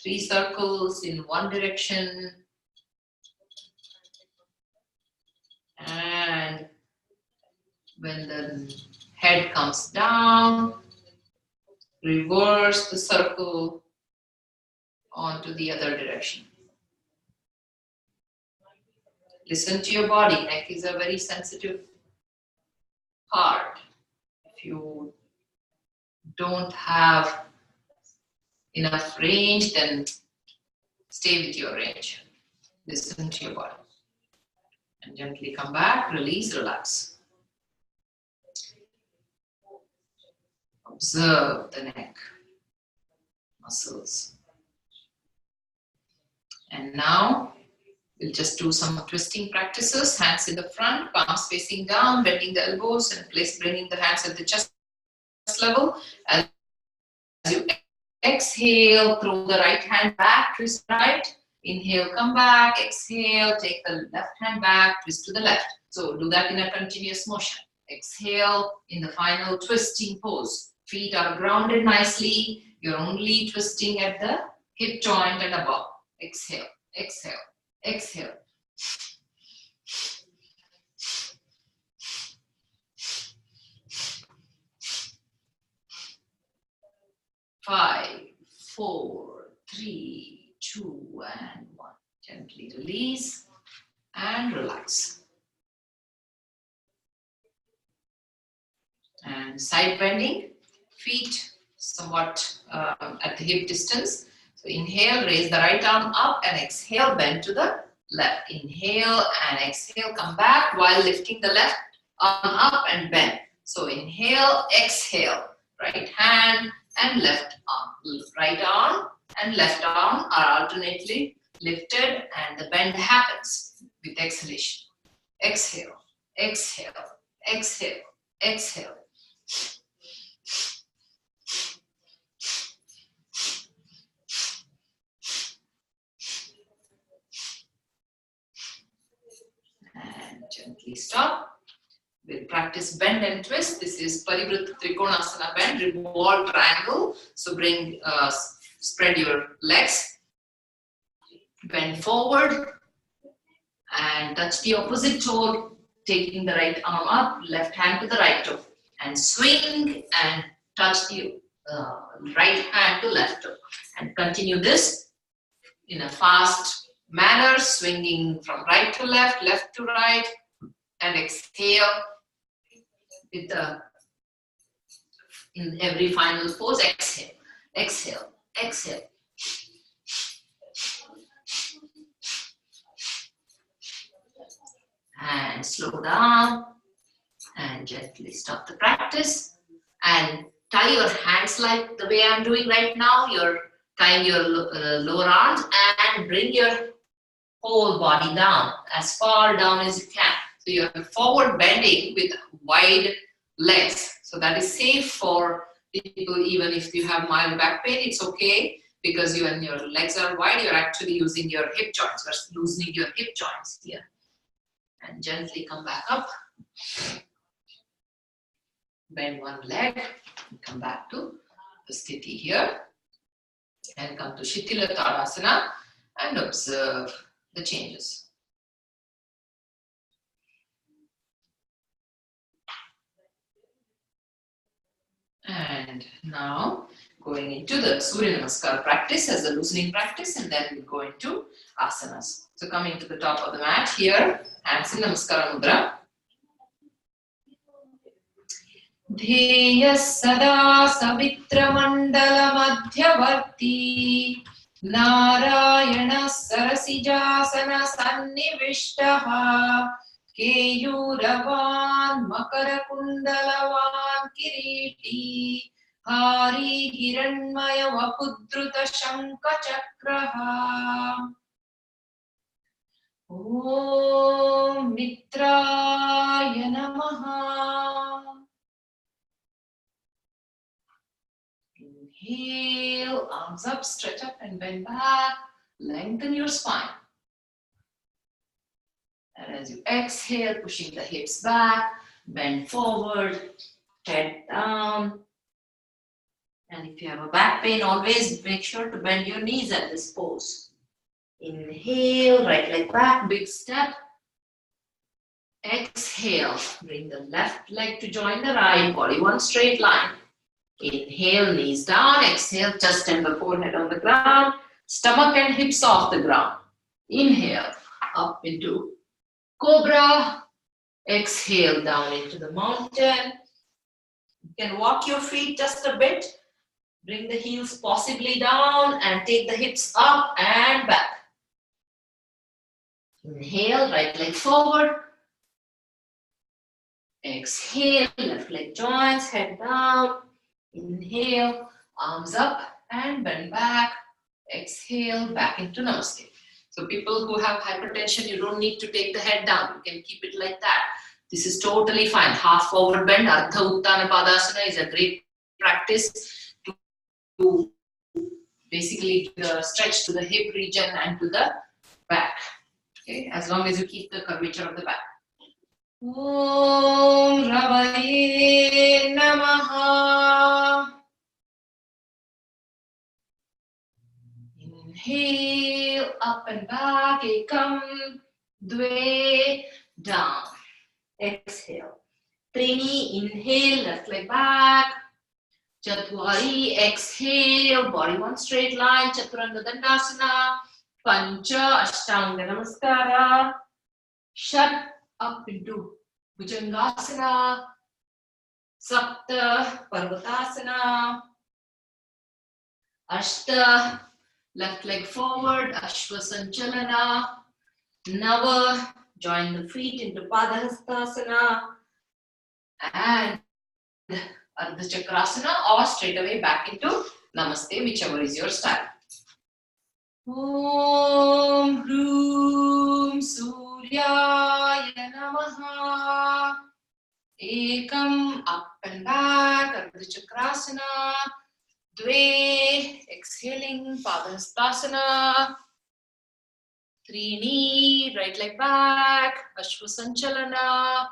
3 circles in one direction. And when the head comes down, reverse the circle onto the other direction. Listen to your body. Neck is a very sensitive part. If you don't have enough range, then stay with your range. Listen to your body. And gently come back, release, relax. Observe the neck muscles. And now we'll just do some twisting practices. Hands in the front, palms facing down, bending the elbows and bringing the hands at the chest level. As you exhale, throw the right hand back, twist right. Inhale, come back, exhale, take the left hand back, twist to the left. So do that in a continuous motion. Exhale in the final twisting pose. Feet are grounded nicely. You're only twisting at the hip joint and above. Exhale, exhale, exhale. Five, 4, 3, 2, and 1. Gently release and relax. And side bending, feet somewhat at the hip distance. So inhale, raise the right arm up and exhale, bend to the left. Inhale and exhale, come back while lifting the left arm up and bend. So inhale, exhale, right hand and left arm. Right arm and left arm are alternately lifted and the bend happens with exhalation. Exhale, exhale, exhale, exhale. And gently stop. We'll practice bend and twist. This is Parivritta Trikonasana bend, revolve triangle. So bring, spread your legs, bend forward and touch the opposite toe, taking the right arm up, left hand to the right toe and swing and touch the right hand to left toe and continue this in a fast manner, swinging from right to left, left to right and exhale. With the, in every final pose, exhale, exhale, exhale. And slow down and gently stop the practice and tie your hands like the way I'm doing right now. You're tying your lower arms and bring your whole body down, as far down as you can. So you're forward bending with wide legs. So that is safe for people, even if you have mild back pain, it's okay because when your legs are wide, you're actually using your hip joints, you're loosening your hip joints here. And gently come back up. Bend one leg, and come back to the sthiti here. And come to Shitila Tadasana and observe the changes. And now going into the Surya Namaskar practice as a loosening practice, and then we'll go into asanas. So coming to the top of the mat here, hands in Namaskara Mudra. Dheya sada savitra mandala madhyavarti Narayana sarasijasana sannivishtaha Keyuravan makara kundalavan kiriti Hari hiranmaya vapudruta shanka chakraha Om Mitraya Namaha. Inhale, arms up, stretch up and bend back. Lengthen your spine. And as you exhale, pushing the hips back, bend forward, head down. And if you have a back pain, always make sure to bend your knees at this pose. Inhale, right leg back, big step. Exhale, bring the left leg to join the right, body one straight line. Inhale, knees down. Exhale, chest and the forehead on the ground. Stomach and hips off the ground. Inhale, up into Cobra. Exhale, down into the mountain. You can walk your feet just a bit. Bring the heels possibly down and take the hips up and back. Inhale, right leg forward. Exhale, left leg joins, head down. Inhale, arms up and bend back. Exhale, back into Namaste. So people who have hypertension, you don't need to take the head down. You can keep it like that. This is totally fine. Half forward bend, Ardha Uttana Padasana is a great practice to basically the stretch to the hip region and to the back. Okay, as long as you keep the curvature of the back. Om Ravaye Namaha. Inhale, up and back, ekam, dve, down. Exhale. Trini, inhale, left leg back. Chatwari, exhale, body one straight line, Chaturanga Dandasana. Pancha, Ashtanga Namaskara. Shat, up into Bhujangasana. Sapta, Parvatasana. Ashta, left leg forward, Ashwa Sanchalana. Nava, join the feet into Padahastasana. And Ardha Chakrasana, or straight away back into Namaste, whichever is your style. Om Hroom Suryaya Namaha. Ekam, up and back, Ardha Chakrasana. Dve, exhaling, Padahastasana. Trini, right leg back, Ashwa Sanchalana.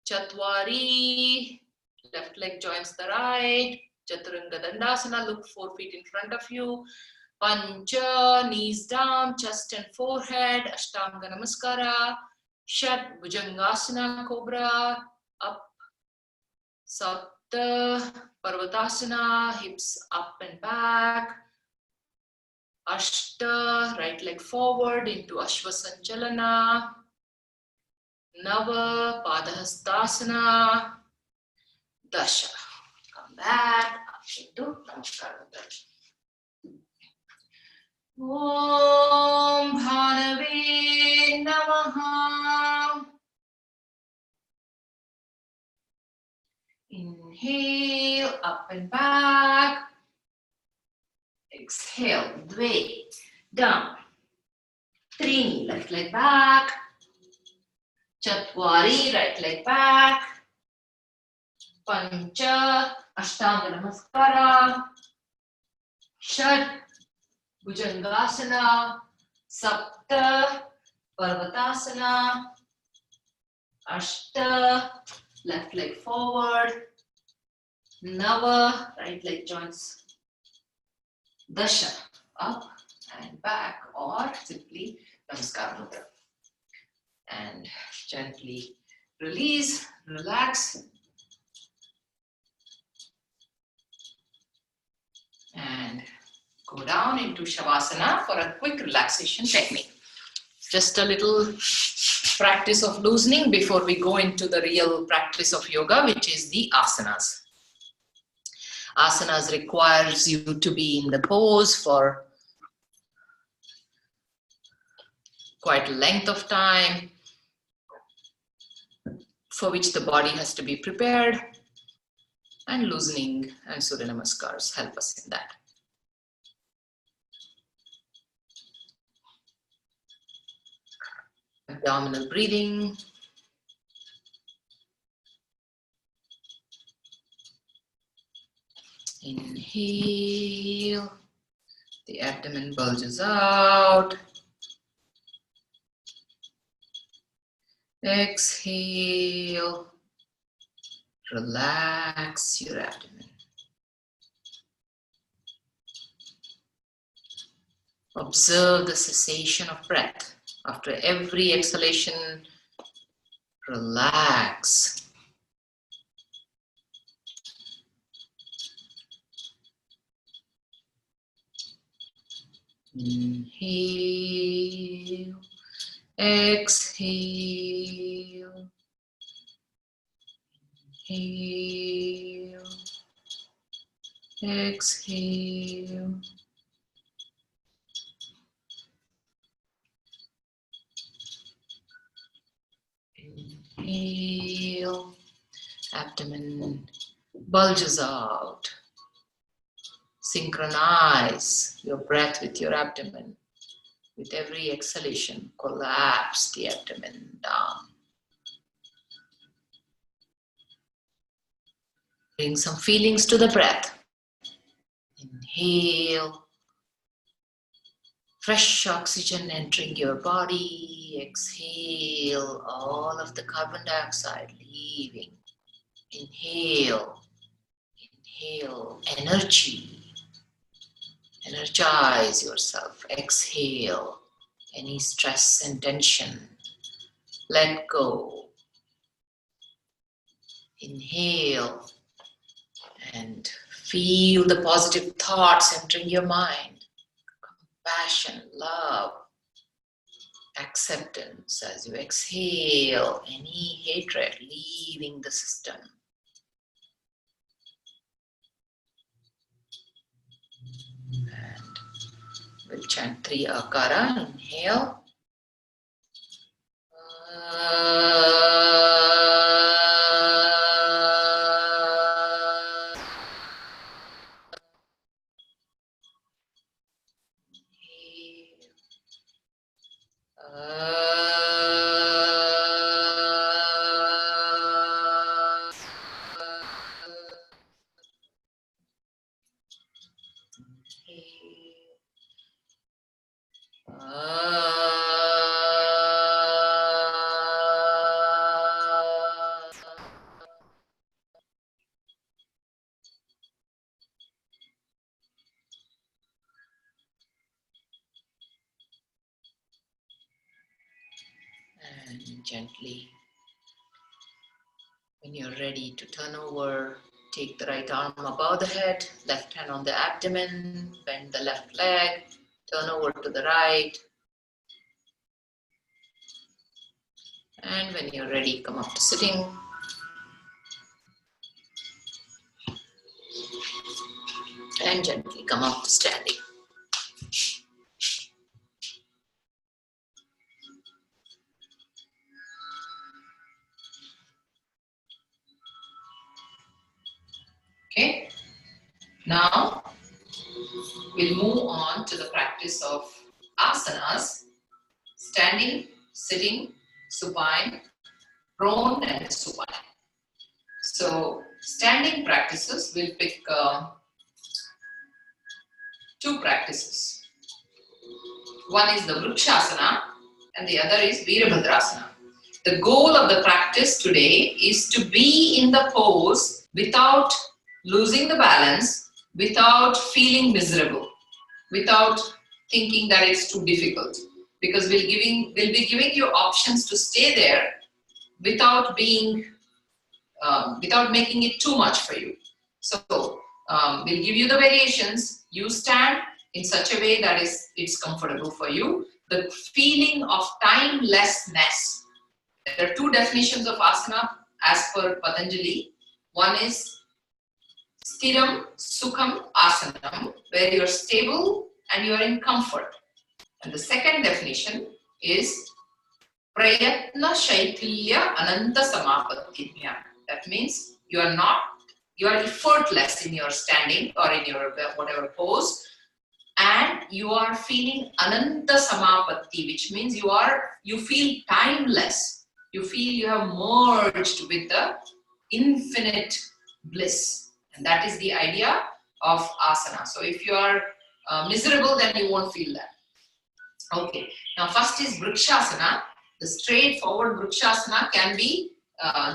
Chatwari, left leg joins the right. Chaturanga Dandasana, look 4 feet in front of you. Pancha, knees down, chest and forehead. Ashtanga Namaskara. Shat, Bhujangasana, Cobra, up. Sapta, Parvatasana, hips up and back. Ashta, right leg forward into Ashwa Sanchalana. Nava, Padahastasana. Dasha. Come back up into Namaskara. Om Bhanave Namaha. Inhale, up and back. Exhale, Dve, down. Trini, left leg back. Chatwari, right leg back. Pancha, Ashtanga Namaskara. Shat, Bhujangasana. Sapta, Parvatasana. Ashta, left leg forward. Nava, right leg joins Dasha, up and back, or simply Namaskar Mudra. And gently release, relax. And go down into Shavasana for a quick relaxation technique. Just a little practice of loosening before we go into the real practice of yoga, which is the asanas. Asanas requires you to be in the pose for quite a length of time, for which the body has to be prepared, and loosening and Surya Namaskars help us in that. Abdominal breathing. Inhale, the abdomen bulges out. Exhale, relax your abdomen. Observe the cessation of breath. After every exhalation, relax. Inhale, exhale, inhale, exhale. Inhale, abdomen bulges out. Synchronize your breath with your abdomen. With every exhalation, collapse the abdomen down. Bring some feelings to the breath. Inhale, Fresh oxygen entering your body. Exhale all of the carbon dioxide leaving. Inhale. Inhale energy. Energize yourself. Exhale any stress and tension. Let go. Inhale and feel the positive thoughts entering your mind. Compassion, love, acceptance as you exhale any hatred leaving the system. And we'll chant 3 akara. Inhale. And gently, when you're ready to turn over, take the right arm above the head, left hand on the abdomen, bend the left leg, turn over to the right. And when you're ready, come up to sitting. And gently come up to standing. Okay, now we'll move on to the practice of asanas, standing, sitting, supine, prone and supine. So standing practices, we'll pick 2 practices. One is the Vrikshasana and the other is Virabhadrasana. The goal of the practice today is to be in the pose without losing the balance, without feeling miserable, without thinking that it's too difficult. Because we'll be giving you options to stay there without being, without making it too much for you. So we'll give you the variations. You stand in such a way that it's comfortable for you. The feeling of timelessness. There are 2 definitions of asana as per Patanjali. One is Stiram Sukham Asanam, where you are stable and you are in comfort. And the second definition is Prayatna Shaitilya Ananta Samapattinya. That means you are effortless in your standing or in your whatever pose, and you are feeling Ananta Samapatti, which means you feel timeless. You feel you have merged with the infinite bliss. And that is the idea of asana. So if you are miserable, then you won't feel that. Okay, now first is Vrikshasana. The straightforward Vrikshasana can be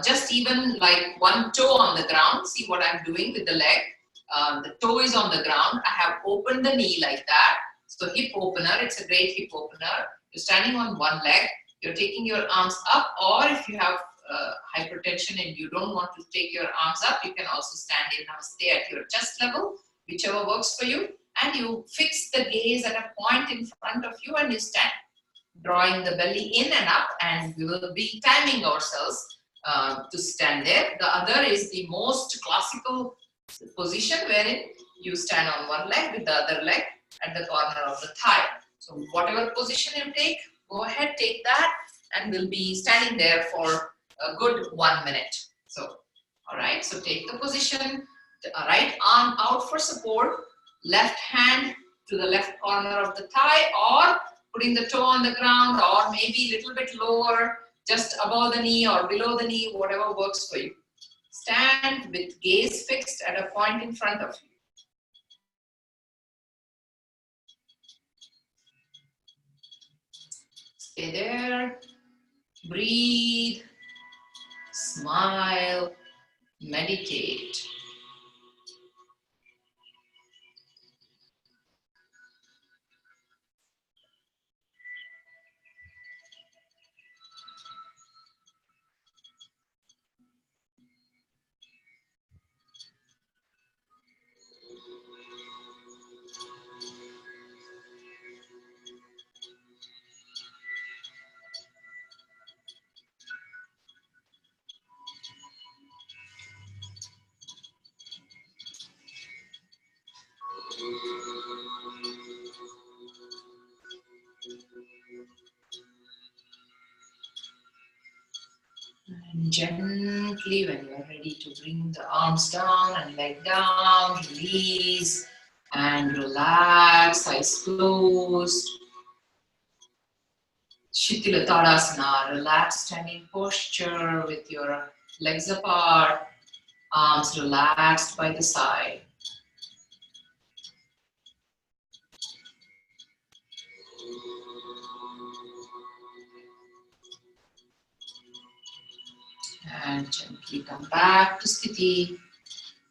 just even like one toe on the ground. See what I'm doing with the leg. The toe is on the ground. I have opened the knee like that. So hip opener, it's a great hip opener. You're standing on one leg. You're taking your arms up, or if you have hypertension and you don't want to take your arms up, you can also stand in Namaste at your chest level, whichever works for you. And you fix the gaze at a point in front of you and you stand, drawing the belly in and up, and we will be timing ourselves to stand there. The other is the most classical position wherein you stand on one leg with the other leg at the corner of the thigh. So whatever position you take, go ahead, take that, and we'll be standing there for a good 1 minute. So, all right, so take the position, the right arm out for support, left hand to the left corner of the thigh, or putting the toe on the ground, or maybe a little bit lower, just above the knee or below the knee, whatever works for you. Stand with gaze fixed at a point in front of you. Stay there. Breathe. Smile. Meditate. And gently, when you are ready to bring the arms down and leg down, release and relax, eyes closed. Shitila Tadasana, relaxed standing posture with your legs apart, arms relaxed by the side. And gently come back to Sthiti.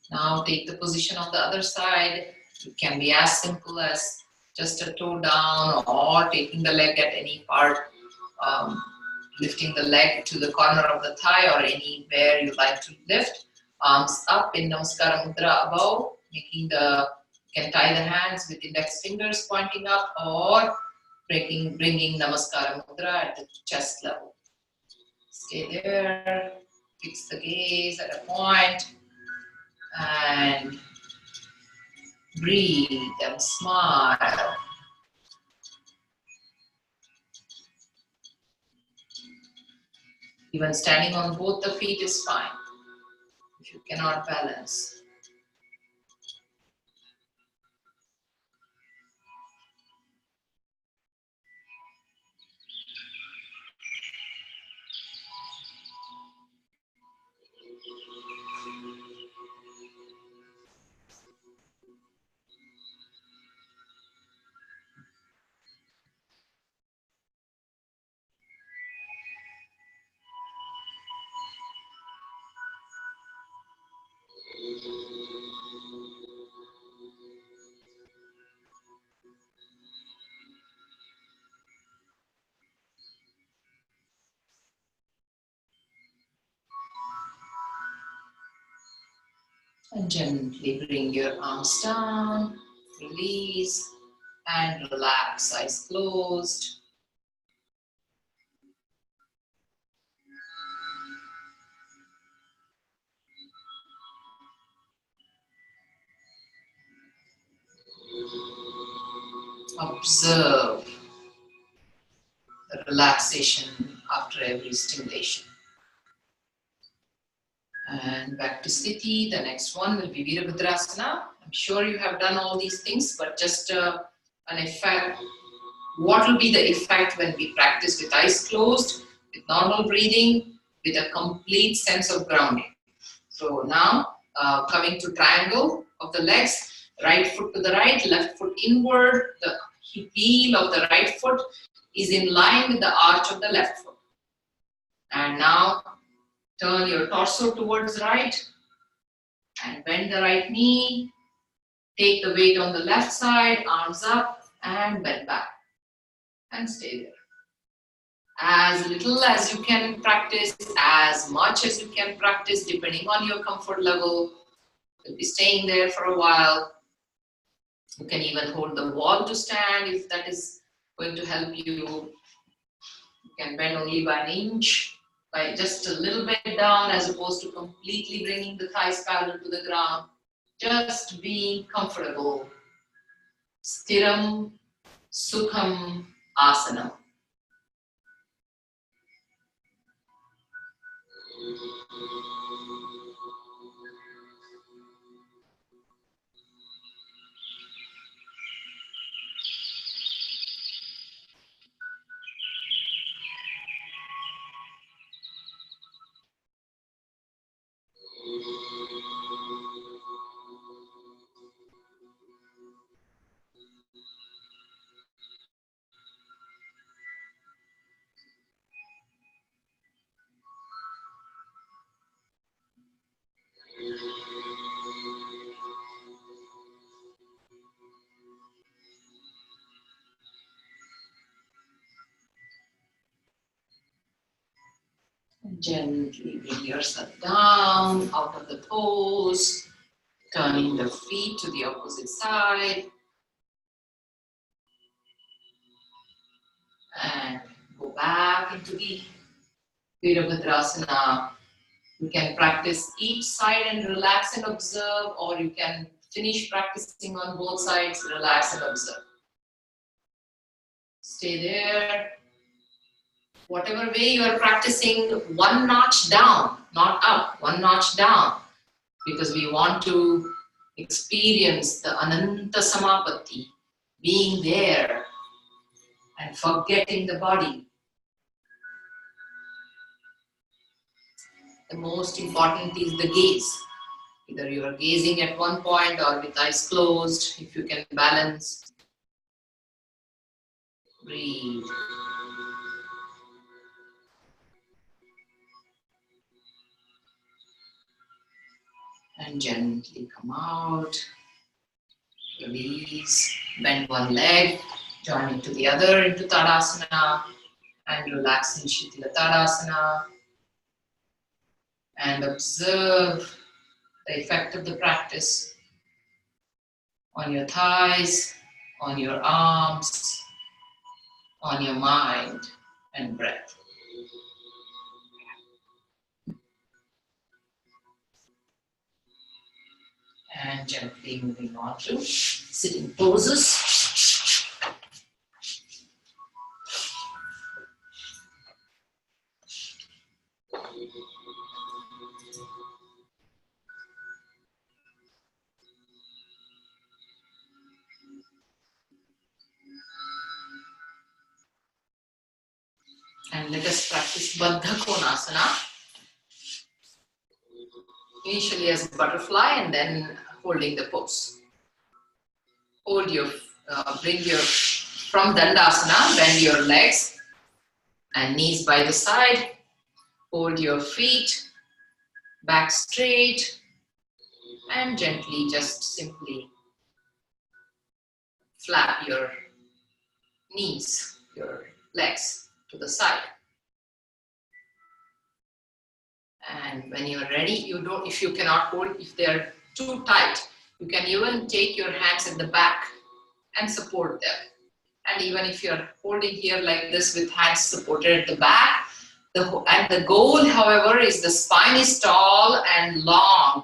Now take the position on the other side. It can be as simple as just a toe down or taking the leg at any part, lifting the leg to the corner of the thigh or anywhere you like to lift. Arms up in Namaskara Mudra above, making the, you can tie the hands with index fingers pointing up or bringing Namaskara Mudra at the chest level. Stay there, fix the gaze at a point and breathe and smile. Even standing on both the feet is fine if you cannot balance. And gently bring your arms down, release and relax, eyes closed. Observe the relaxation after every stimulation. And back to Sthiti. The next one will be Virabhadrasana. I'm sure you have done all these things, but just an effect. What will be the effect when we practice with eyes closed, with normal breathing, with a complete sense of grounding? So now, coming to triangle of the legs, right foot to the right, left foot inward, the heel of the right foot is in line with the arch of the left foot. And now, turn your torso towards right and bend the right knee. Take the weight on the left side, arms up and bend back. And stay there. As little as you can practice, as much as you can practice, depending on your comfort level. You'll be staying there for a while. You can even hold the wall to stand if that is going to help you. You can bend only by an inch, by just a little bit down as opposed to completely bringing the thighs parallel to the ground. Just being comfortable. Sthiram Sukham Asana. Gently bring yourself down out of the pose, turning the feet to the opposite side, and go back into the Virabhadrasana. You can practice each side and relax and observe, or you can finish practicing on both sides, relax and observe. Stay there. Whatever way you are practicing, one notch down, not up, one notch down, because we want to experience the Ananta Samapatti, being there and forgetting the body. The most important is the gaze. Either you are gazing at one point or with eyes closed, if you can balance. Breathe. And gently come out. Release. Bend one leg. Join into the other into Tadasana. And relax in Shitala Tadasana. And observe the effect of the practice on your thighs, on your arms, on your mind and breath. And gently moving on to sitting poses. And let us practice Baddha Konasana. Initially as a butterfly and then holding the pose. Hold your, bring your, from Dandasana, bend your legs and knees by the side. Hold your feet back straight and gently just simply flap your knees, your legs to the side. And when you're ready, you don't, if you cannot hold, if they're too tight, you can even take your hands at the back and support them. And even if you're holding here like this with hands supported at the back, the goal, however, is the spine is tall and long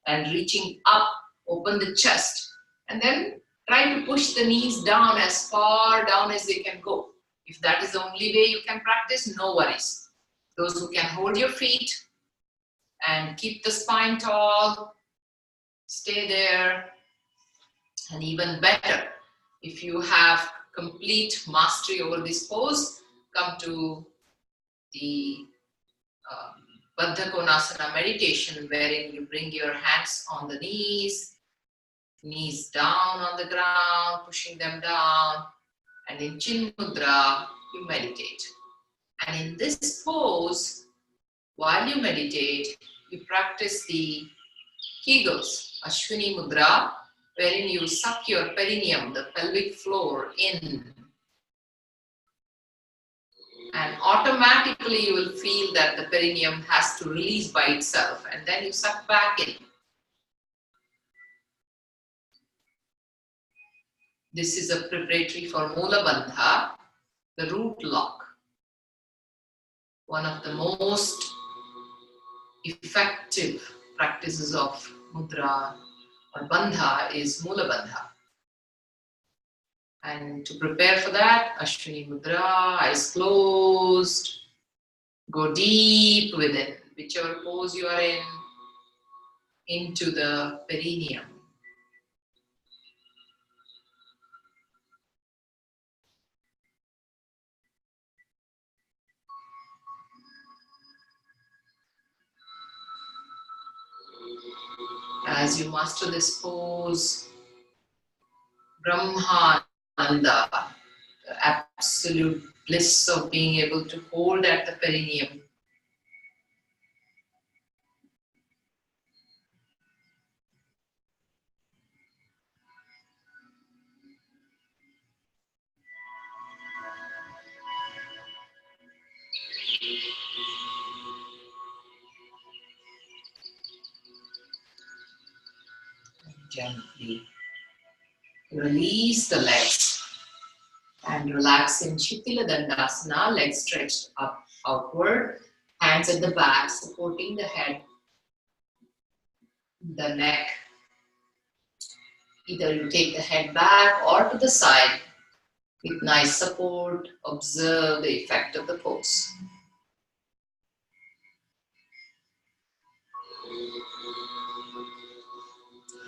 and reaching up, open the chest. And then try to push the knees down as far down as they can go. If that is the only way you can practice, no worries. Those who can hold your feet and keep the spine tall, stay there. And even better, if you have complete mastery over this pose, come to the Baddha Konasana meditation, wherein you bring your hands on the knees down on the ground, pushing them down, and in Chin Mudra, you meditate. And in this pose, while you meditate, you practice the Kegels, Ashwini Mudra, wherein you suck your perineum, the pelvic floor, in. And automatically you will feel that the perineum has to release by itself, and then you suck back in. This is a preparatory for Mula Bandha, the root lock. One of the most effective practices of mudra or bandha is Mula Bandha. And to prepare for that, Ashwini Mudra, eyes closed, go deep within, whichever pose you are in, into the perineum. As you master this pose, Brahmananda, the absolute bliss of being able to hold at the perineum, Gently release the legs and relax in Shitila Dandasana, legs stretched up outward, hands at the back supporting the head, the neck. Either you take the head back or to the side with nice support. Observe the effect of the pose.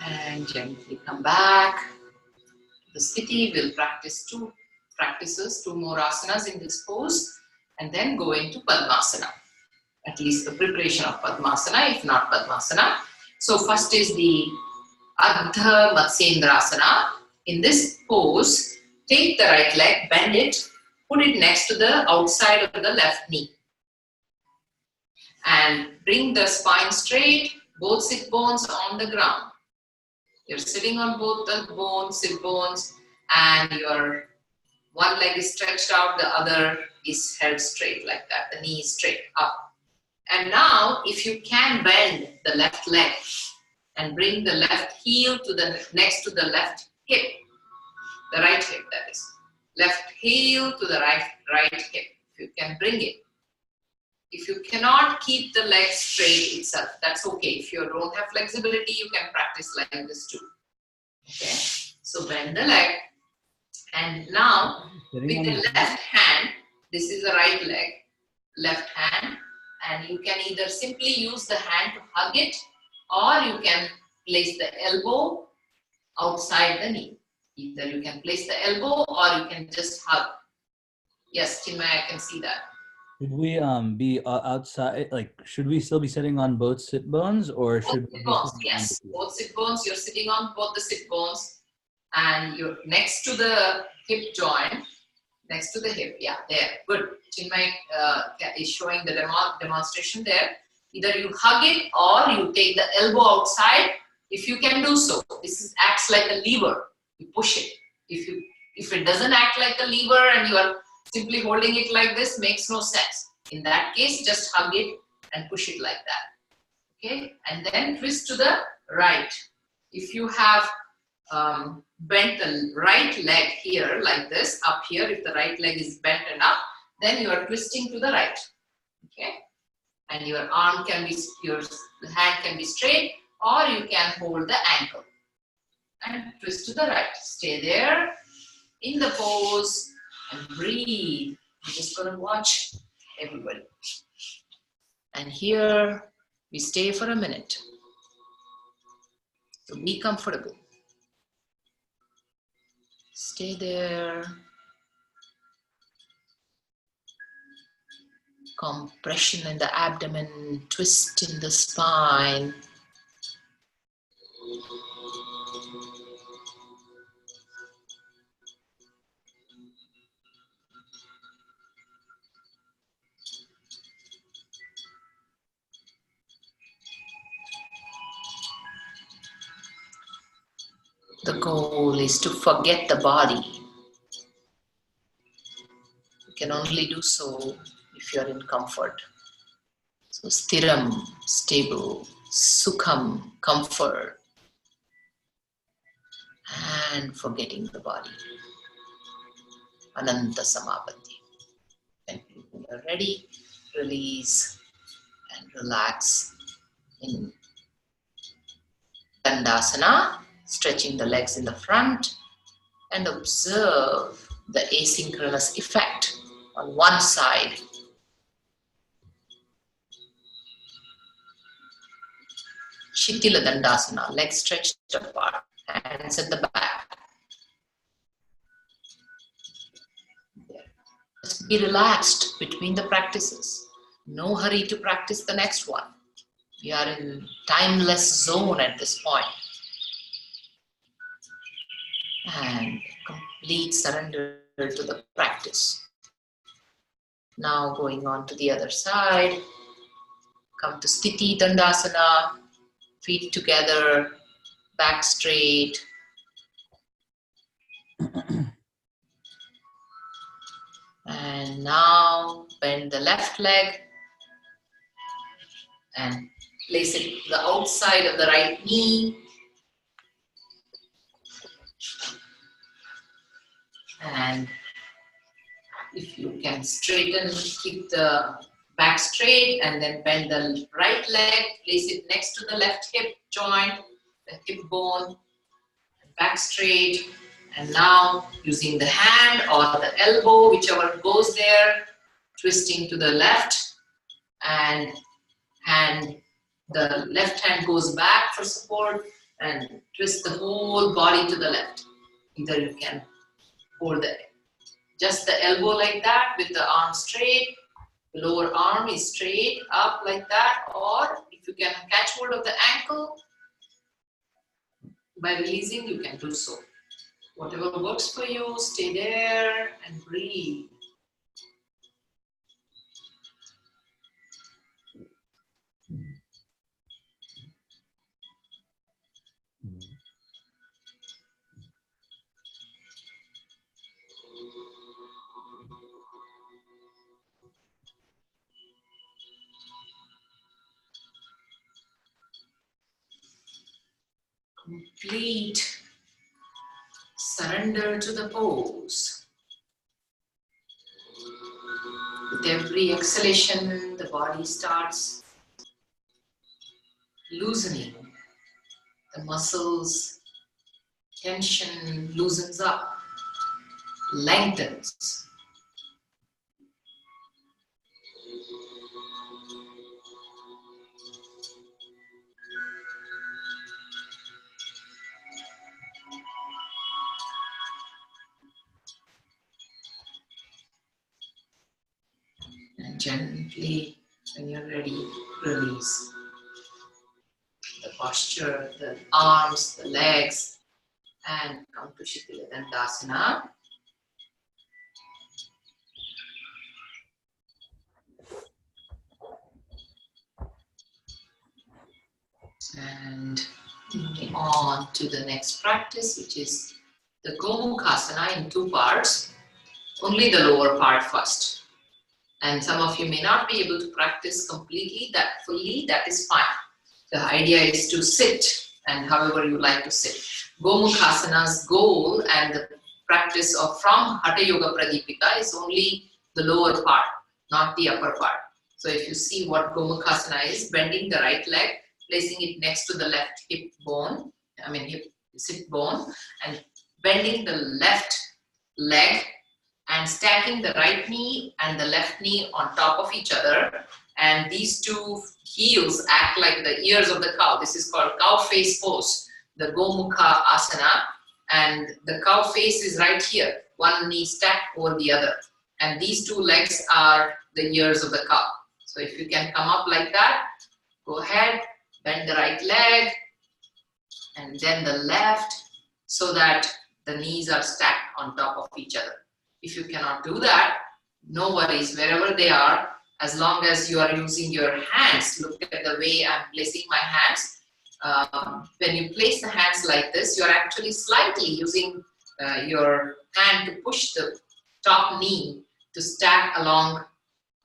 And gently come back to the sthiti. We'll practice two more asanas in this pose, and then go into Padmasana. At least the preparation of Padmasana, if not Padmasana. So first is the Ardha Matsyendrasana. In this pose, take the right leg, bend it, put it next to the outside of the left knee. And bring the spine straight, both sit bones on the ground. You're sitting on both the bones, sit bones, and your one leg is stretched out, the other is held straight like that, the knee is straight up. And now, if you can bend the left leg and bring the left heel to the next to the left hip, the right hip that is, left heel to the right hip, if you can bring it. If you cannot keep the leg straight itself, that's okay. If you don't have flexibility, you can practice like this too. Okay, so bend the leg, and now with the left hand, this is the right leg, left hand, and you can either simply use the hand to hug it, or you can place the elbow outside the knee. Either you can place the elbow or you can just hug. Yes, Chinmay, I can see that. Should we be outside? Like, should we still be sitting on both sit bones, or should we Sit be bones, sitting yes. on Both sit bones, you're sitting on both the sit bones, and you're next to the hip joint, next to the hip. Yeah, there. Good. Chinmay is showing the demonstration there. Either you hug it or you take the elbow outside, if you can do so. This acts like a lever. You push it. If it doesn't act like a lever and you are simply holding it like this, makes no sense. In that case, just hug it and push it like that. Okay, and then twist to the right. If you have bent the right leg here like this, up here, if the right leg is bent enough, then you are twisting to the right. Okay, and your arm can be, your hand can be straight, or you can hold the ankle and twist to the right. Stay there in the pose and breathe. I'm just going to watch everybody. And here we stay for a minute. So be comfortable. Stay there. Compression in the abdomen, twist in the spine. The goal is to forget the body. You can only do so if you are in comfort. So sthiram, stable, sukham, comfort, and forgetting the body. Ananta samapatti. And when you are ready, release and relax in Dandasana, stretching the legs in the front, and observe the asynchronous effect on one side. Shitila Dandasana, legs stretched apart, hands at the back. Just be relaxed between the practices. No hurry to practice the next one. We are in timeless zone at this point. And complete surrender to the practice. Now going on to the other side. Come to Sthiti Dandasana. Feet together, back straight. And now bend the left leg and place it to the outside of the right knee. And if you can straighten, keep the back straight, and then bend the right leg, place it next to the left hip joint, the hip bone, back straight. And now using the hand or the elbow, whichever goes there, twisting to the left, and the left hand goes back for support, and twist the whole body to the left. Either you can hold just the elbow like that with the arm straight, the lower arm is straight up like that, or if you can catch hold of the ankle by releasing, you can do so. Whatever works for you, stay there and breathe. Complete surrender to the pose. With every exhalation, the body starts loosening. The muscles, tension loosens up, lengthens. And gently, when you're ready, release. The posture, the arms, the legs, and come to Shikila Dandasana. And moving on to the next practice, which is the Gomukhasana in two parts. Only the lower part first. And some of you may not be able to practice completely, that fully, that is fine. The idea is to sit, and however you like to sit. Gomukhasana's goal and the practice of from Hatha Yoga Pradipika is only the lower part, not the upper part. So if you see what Gomukhasana is, bending the right leg, placing it next to the left hip bone, hip sit bone, and bending the left leg and stacking the right knee and the left knee on top of each other. And these two heels act like the ears of the cow. This is called cow face pose, the Gomukha Asana. And the cow face is right here, one knee stacked over the other. And these two legs are the ears of the cow. So if you can come up like that, go ahead, bend the right leg and then the left so that the knees are stacked on top of each other. If you cannot do that, no worries, wherever they are, as long as you are using your hands. Look at the way I'm placing my hands. When you place the hands like this, you are actually slightly using your hand to push the top knee to stack along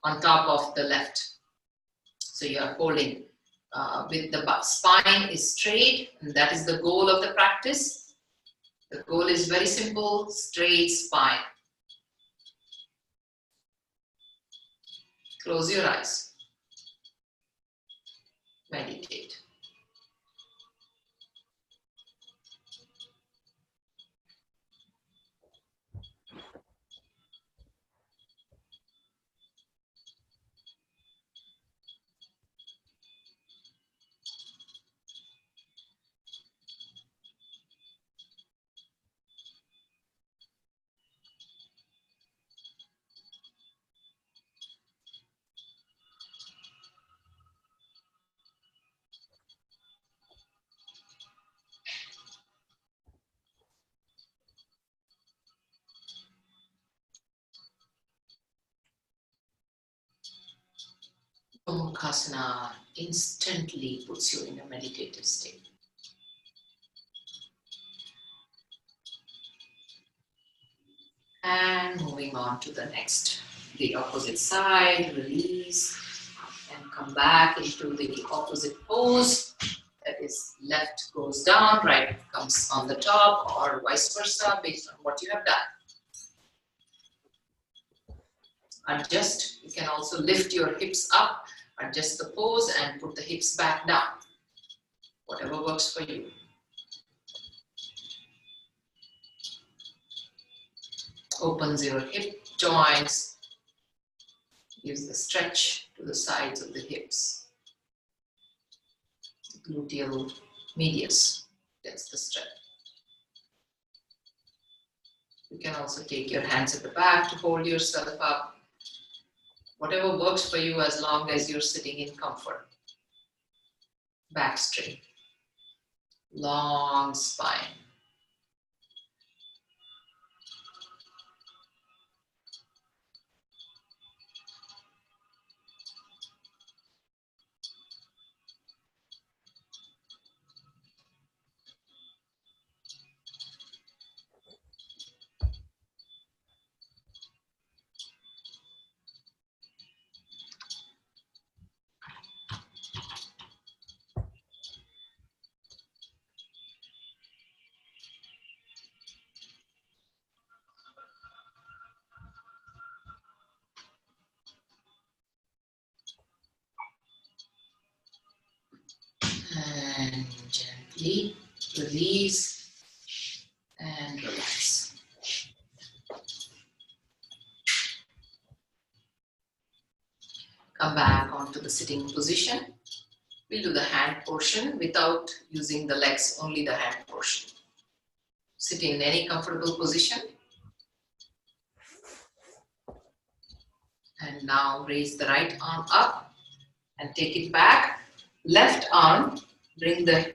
on top of the left. So you are holding with the spine is straight, and that is the goal of the practice. The goal is very simple, straight spine. Close your eyes. Meditate. Gomukhasana instantly puts you in a meditative state. And moving on to the next, the opposite side, release and come back into the opposite pose. That is, left goes down, right comes on the top, or vice versa based on what you have done. Adjust. You can also lift your hips up, adjust the pose and put the hips back down. Whatever works for you. Opens your hip joints. Gives the stretch to the sides of the hips. Gluteal medius gets the stretch. You can also take your hands at the back to hold yourself up. Whatever works for you as long as you're sitting in comfort. Back straight. Long spine. And gently release and relax. Come back onto the sitting position. We'll do the hand portion without using the legs, only the hand portion. Sit in any comfortable position. And now raise the right arm up and take it back. Left arm, bring the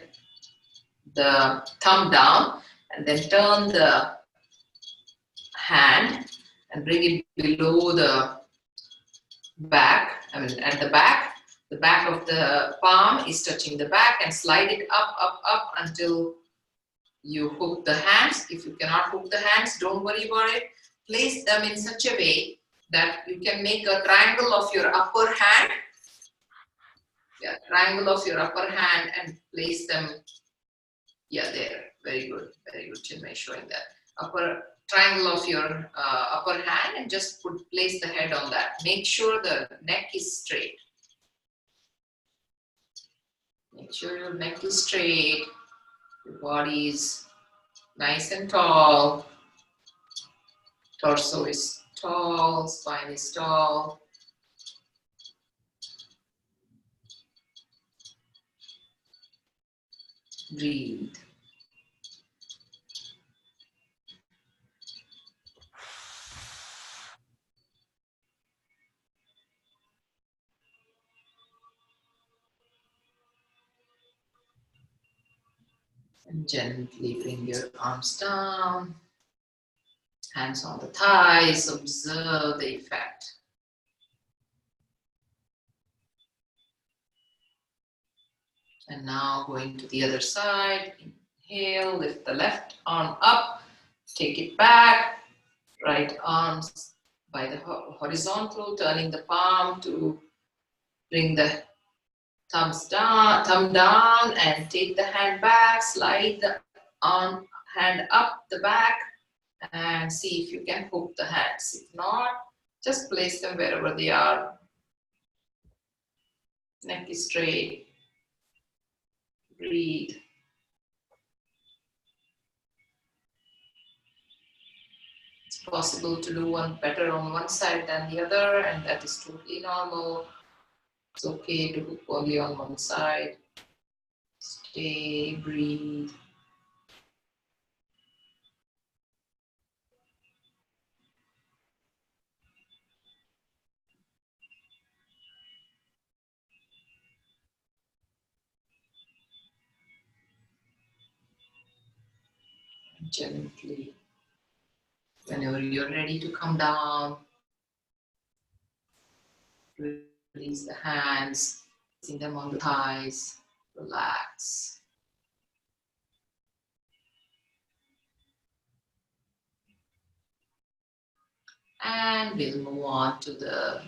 thumb down and then turn the hand and bring it below the back. I mean at the back of the palm is touching the back and slide it up, up, up until you hook the hands. If you cannot hook the hands, don't worry about it. Place them in such a way that you can make a triangle of your upper hand. Yeah, triangle of your upper hand and place them. Yeah, there. Very good. Very good. Chinmay showing that. Upper triangle of your upper hand and just place the head on that. Make sure the neck is straight. Make sure your neck is straight. Your body is nice and tall. Torso is tall. Spine is tall. Breathe. And gently bring your arms down. Hands on the thighs. Observe the effect. And now going to the other side. Inhale, lift the left arm up, take it back. Right arm by the horizontal, turning the palm to bring the thumb down and take the hand back. Slide the hand up the back and see if you can hook the hands. If not, just place them wherever they are. Neck is straight. Breathe. It's possible to do one better on one side than the other, and that is totally normal. It's okay to hook only on one side. Stay, breathe. Gently. Whenever you're ready to come down, release the hands, placing them on the thighs, relax. And we'll move on to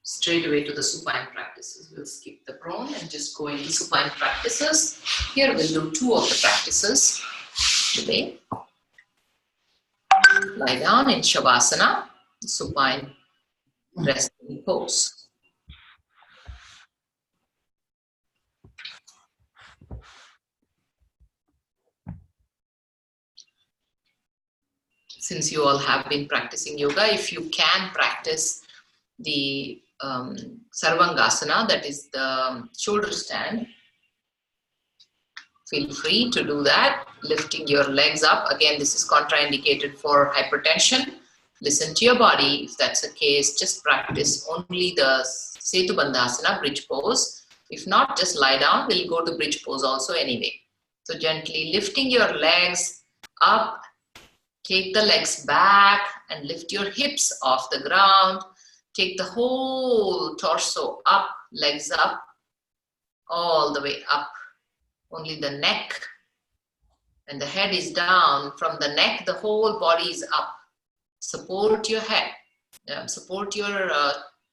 straight away to the supine practices. We'll skip the prone and just go into supine practices. Here we'll do 2 of the practices today. Lie down in Shavasana. supine resting pose. Since you all have been practicing yoga, if you can practice the Sarvangasana, that is the shoulder stand, feel free to do that, lifting your legs up. Again, this is contraindicated for hypertension. Listen to your body. If that's the case, just practice only the Setu Bandhasana, bridge pose. If not, just lie down. We'll go to bridge pose also anyway. So gently lifting your legs up, take the legs back and lift your hips off the ground. Take the whole torso up, legs up, all the way up. Only the neck and the head is down. From the neck, the whole body is up. Support your head, support your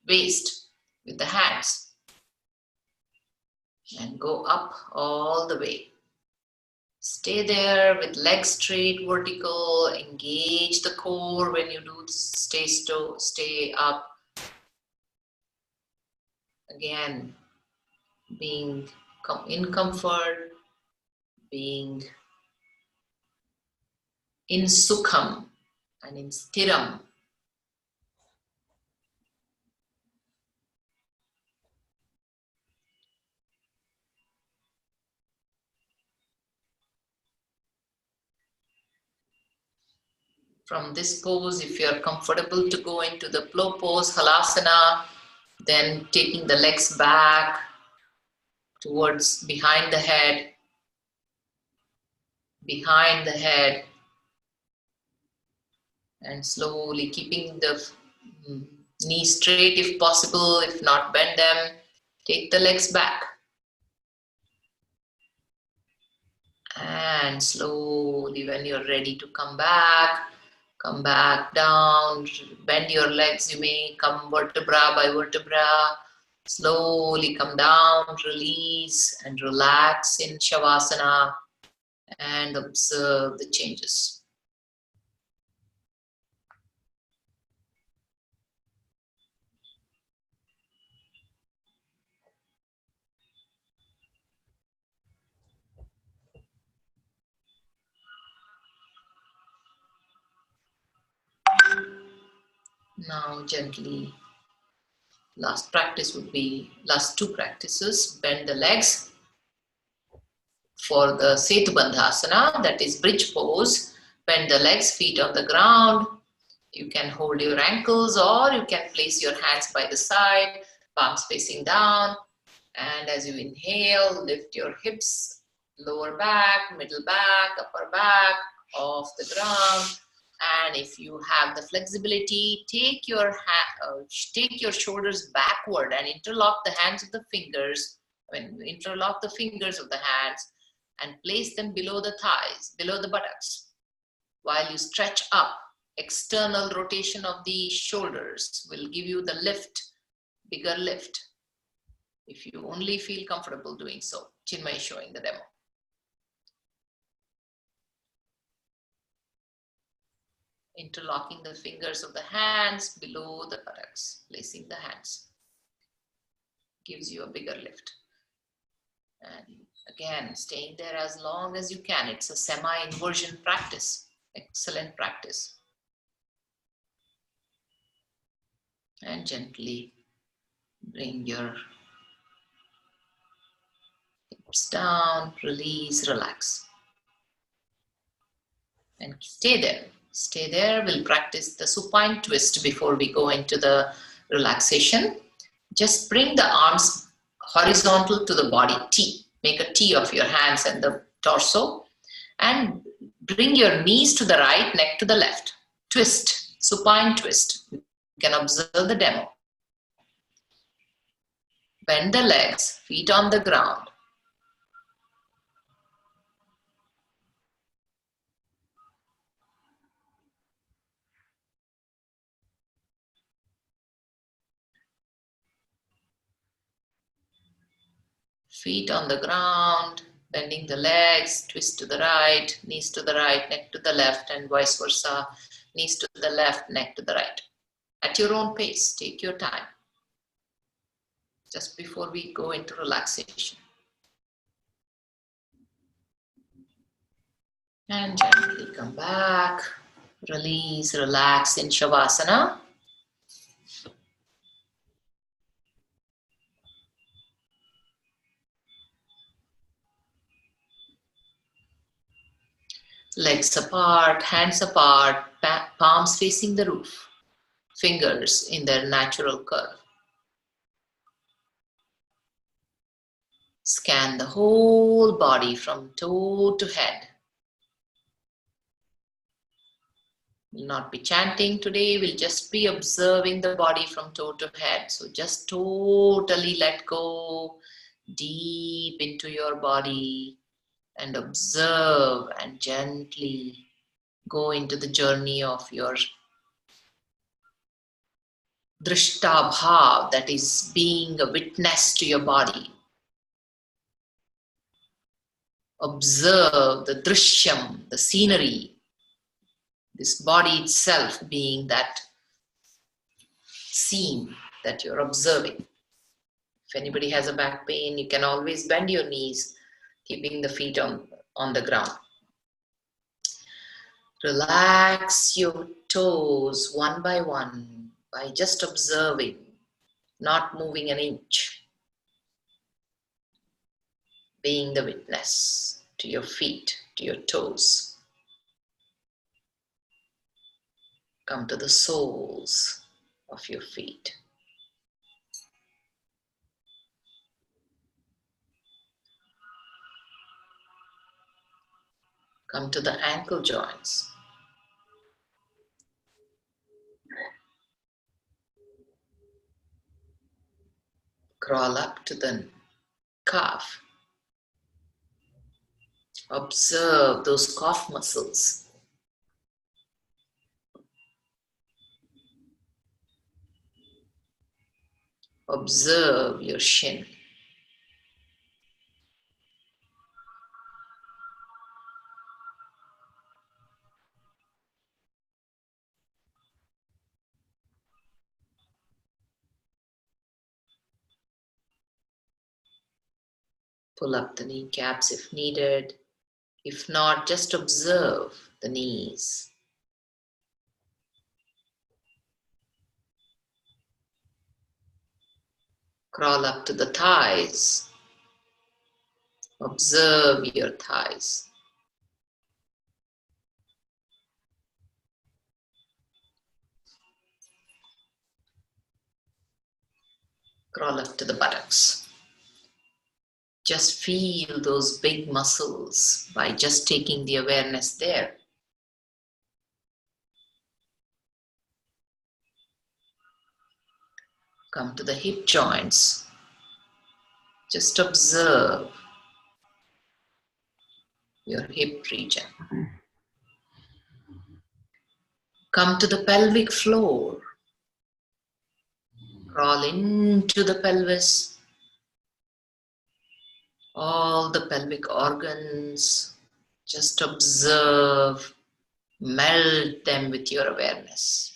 waist with the hands. And go up all the way. Stay there with legs straight, vertical. Engage the core when you do stay up. Again, being in comfort, being in sukham and in stiram. From this pose, if you are comfortable to go into the flow pose, halasana, then taking the legs back towards behind the head, and slowly keeping the knees straight if possible. If not, bend them. Take the legs back. And slowly, when you're ready to come back down, bend your legs. You may come vertebra by vertebra. Slowly come down, release and relax in Shavasana and observe the changes. Now gently, last two practices, bend the legs for the Setu Bandhasana, that is bridge pose. Bend the legs, feet on the ground. You can hold your ankles or you can place your hands by the side, palms facing down. And as you inhale, lift your hips, lower back, middle back, upper back, off the ground. And if you have the flexibility, take your shoulders backward and interlock the hands of the fingers. Interlock the fingers of the hands and place them below the thighs, below the buttocks. While you stretch up, external rotation of the shoulders will give you the lift, bigger lift. If you only feel comfortable doing so. Chinmay is showing the demo. Interlocking the fingers of the hands below the buttocks, placing the hands. Gives you a bigger lift. And again, staying there as long as you can. It's a semi-inversion practice. Excellent practice. And gently bring your hips down, release, relax. And stay there. Stay there. We'll practice the supine twist before we go into the relaxation. Just bring the arms horizontal to the body, T. Make a T of your hands and the torso. And bring your knees to the right, neck to the left. Twist, supine twist. You can observe the demo. Bend the legs, feet on the ground. Feet on the ground, bending the legs, twist to the right, knees to the right, neck to the left, and vice versa. Knees to the left, neck to the right. At your own pace, take your time. Just before we go into relaxation. And gently come back. Release, relax in Shavasana. Legs apart, hands apart, palms facing the roof, fingers in their natural curve. Scan the whole body from toe to head. We'll not be chanting today, we'll just be observing the body from toe to head. So just totally let go deep into your body and observe and gently go into the journey of your drishta bhav, that is being a witness to your body. Observe the drishyam, the scenery, this body itself being that scene that you're observing. If anybody has a back pain, you can always bend your knees, keeping the feet on the ground. Relax your toes one by one by just observing, not moving an inch. Being the witness to your feet, to your toes. Come to the soles of your feet. Come to the ankle joints. Crawl up to the calf. Observe those calf muscles. Observe your shin. Pull up the kneecaps if needed. If not, just observe the knees. Crawl up to the thighs. Observe your thighs. Crawl up to the buttocks. Just feel those big muscles by just taking the awareness there. Come to the hip joints. Just observe your hip region. Come to the pelvic floor. Crawl into the pelvis. All the pelvic organs. Just observe. Melt them with your awareness.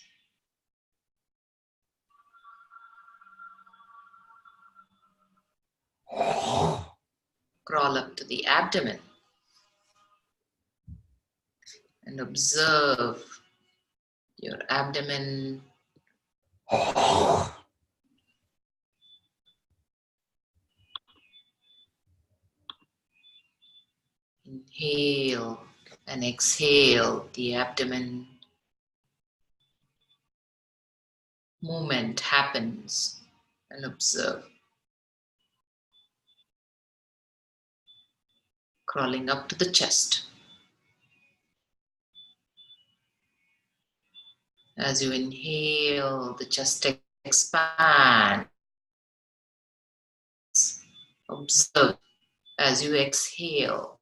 Crawl up to the abdomen and observe your abdomen. Inhale and exhale the abdomen. Movement happens and observe. Crawling up to the chest. As you inhale, the chest expands. Observe. As you exhale,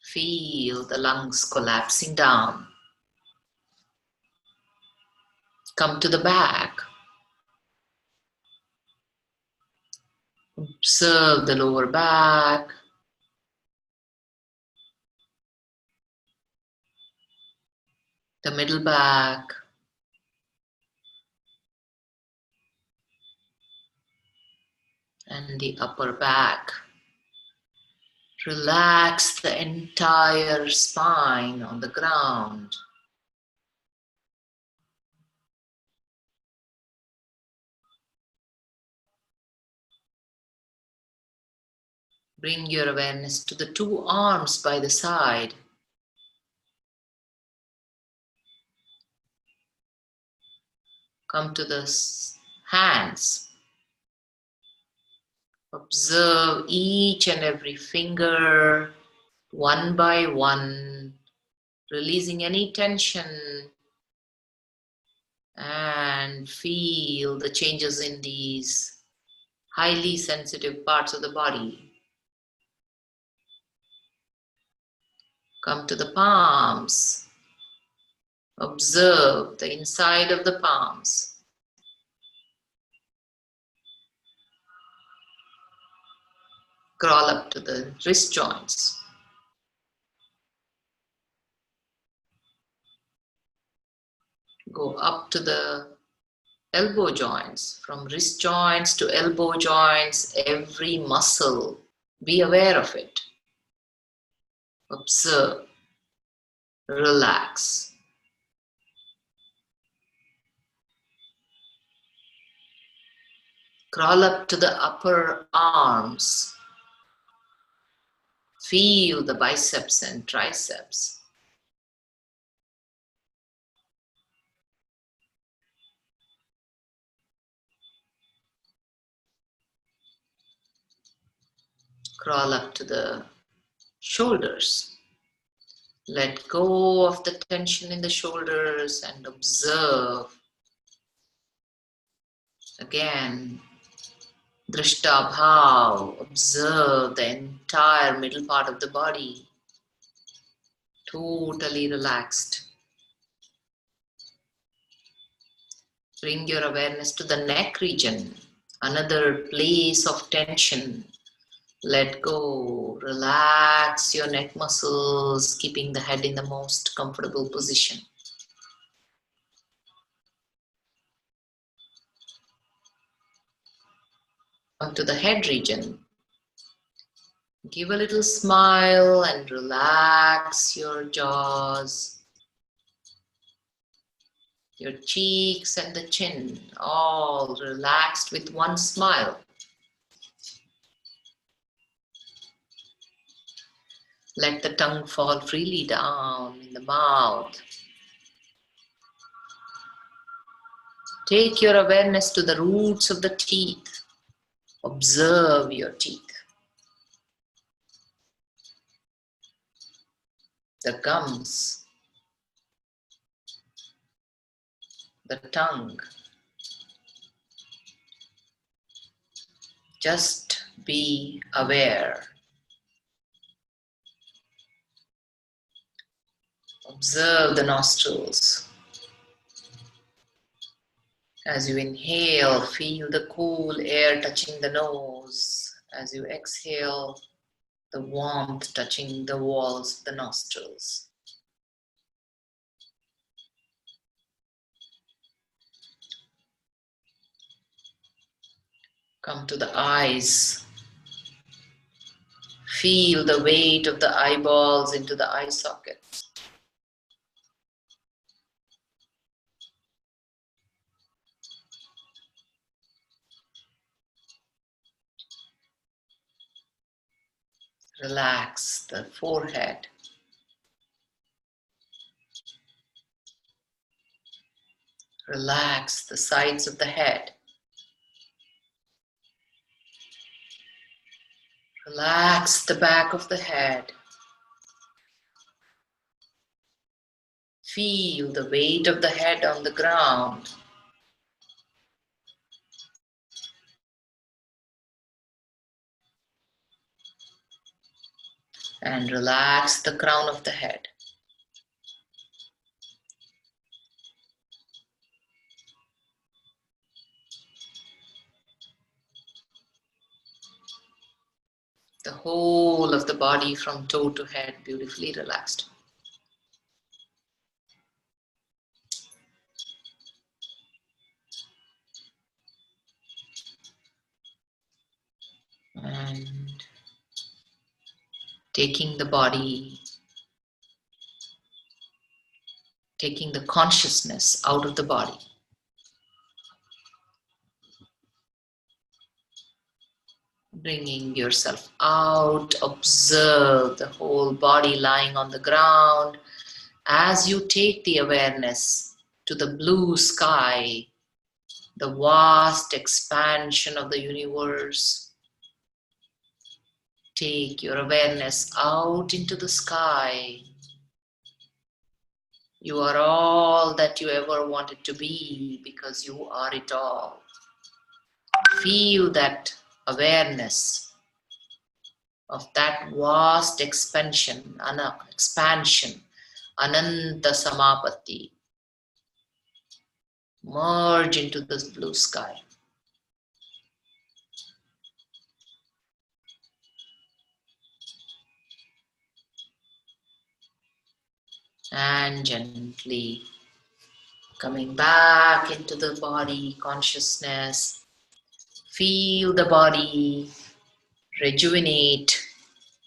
feel the lungs collapsing down. Come to the back. Observe the lower back. The middle back. and the upper back. Relax the entire spine on the ground. Bring your awareness to the two arms by the side. Come to the hands. Observe each and every finger, one by one, releasing any tension, and feel the changes in these highly sensitive parts of the body. Come to the palms. Observe the inside of the palms. Crawl up to the wrist joints. Go up to the elbow joints. From wrist joints to elbow joints, every muscle, be aware of it. Observe. Relax. Crawl up to the upper arms. Feel the biceps and triceps. Crawl up to the shoulders. Let go of the tension in the shoulders and observe. Again, Drishta Bhav, observe the entire middle part of the body, totally relaxed. Bring your awareness to the neck region, another place of tension. Let go, relax your neck muscles, keeping the head in the most comfortable position. Come to the head region. Give a little smile and relax your jaws, your cheeks and the chin, all relaxed with one smile. Let the tongue fall freely down in the mouth. Take your awareness to the roots of the teeth. Observe your teeth. The gums, the tongue. Just be aware. Observe the nostrils. As you inhale, feel the cool air touching the nose. As you exhale, the warmth touching the walls of the nostrils. Come to the eyes. Feel the weight of the eyeballs into the eye sockets. Relax the forehead. Relax the sides of the head. Relax the back of the head. Feel the weight of the head on the ground. And relax the crown of the head. The whole of the body from toe to head beautifully relaxed. And taking the body, taking the consciousness out of the body. Bringing yourself out, observe the whole body lying on the ground as you take the awareness to the blue sky, the vast expansion of the universe. Take your awareness out into the sky. You are all that you ever wanted to be because you are it all. Feel that awareness of that vast expansion, Ananta Samapatti. Merge into this blue sky. And gently coming back into the body consciousness. Feel the body rejuvenate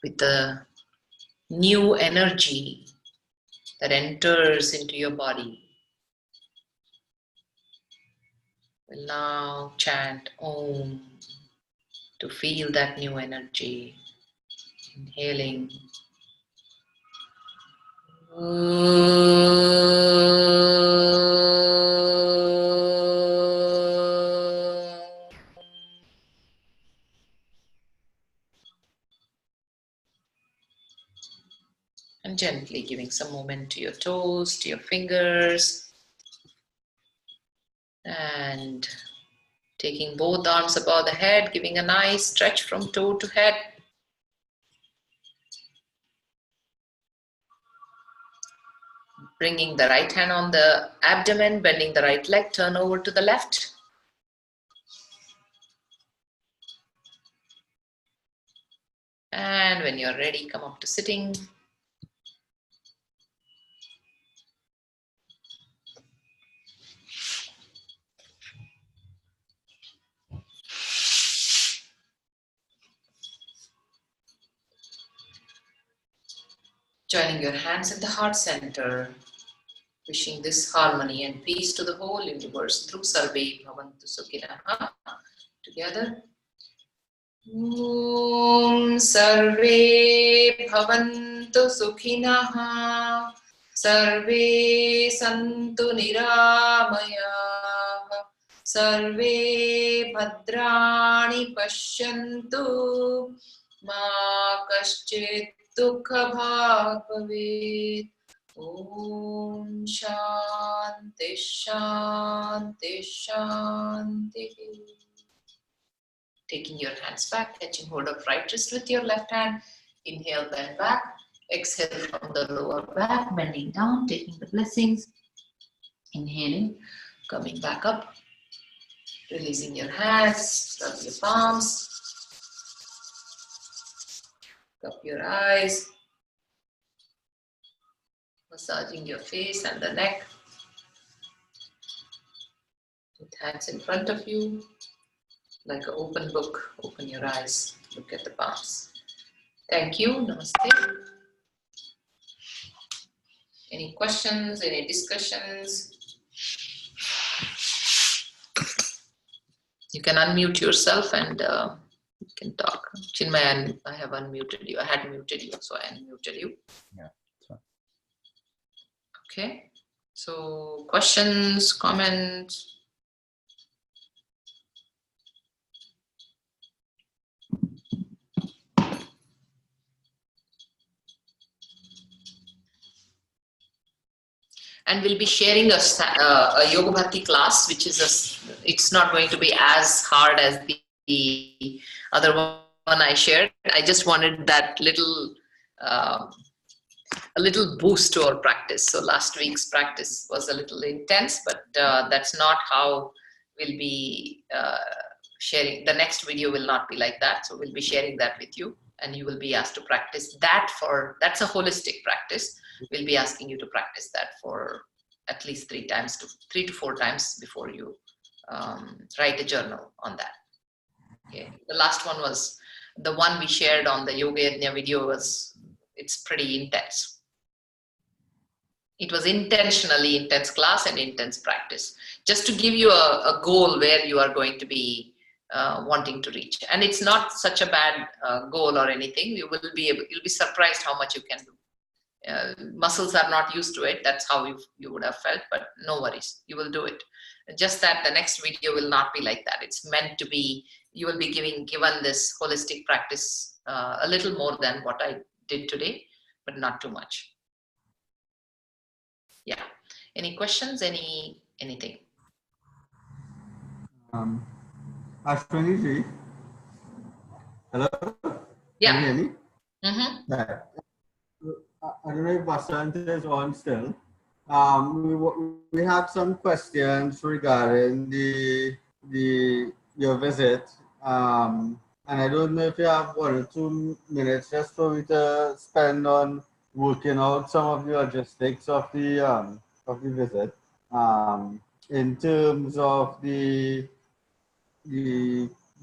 with the new energy that enters into your body. We'll now chant Om to feel that new energy. Inhaling. And gently giving some movement to your toes, to your fingers. And taking both arms above the head, giving a nice stretch from toe to head. Bringing the right hand on the abdomen, bending the right leg, turn over to the left. And when you're ready, come up to sitting. Joining your hands at the heart center, wishing this harmony and peace to the whole universe through Sarve Bhavantu Sukhinaha. Together. Om Sarve Bhavantu Sukhinaha. Sarve Santu Niramaya. Sarve Bhadrani Pashyantu. Ma Kaschit Dukha Bhag Bhavet. Om Shanti Shanti Shanti. Taking your hands back, catching hold of right wrist with your left hand. Inhale, bend back. Exhale from the lower back, bending down, taking the blessings. Inhaling, coming back up. Releasing your hands, rub your palms. Cup your eyes. Massaging your face and the neck. With hands in front of you. Like an open book, open your eyes, look at the palms. Thank you, namaste. Any questions, any discussions? You can unmute yourself and you can talk. Chinmay, I have unmuted you. I had muted you, so I unmuted you. Yeah, that's fine. Okay, so questions, comments? And we'll be sharing a Yoga Bhakti class, which is it's not going to be as hard as the other one I shared. I just wanted that little, a little boost to our practice. So last week's practice was a little intense, but that's not how we'll be sharing. The next video will not be like that. So we'll be sharing that with you and you will be asked to practice that that's a holistic practice. We'll be asking you to practice that for at least 3 to 4 times before you write a journal on that. Okay. The last one was The one we shared on the Yoga Yajna video it's pretty intense. It was intentionally intense class and intense practice, just to give you a goal where you are going to be wanting to reach. And it's not such a bad goal or anything. You'll be surprised how much you can do. Muscles are not used to it. That's how you would have felt, but no worries, you will do it. Just that the next video will not be like that. It's meant to be, you will be given this holistic practice a little more than what I did today, but not too much. Yeah. Any questions? Anything? Ashwini ji. Hello? Yeah. Can you hear me? Mm-hmm. Yeah. I don't know if Vasant is on still. We have some questions regarding your visit. And I don't know if you have 1 or 2 minutes just for me to spend on working out some of the logistics of the visit. In terms of the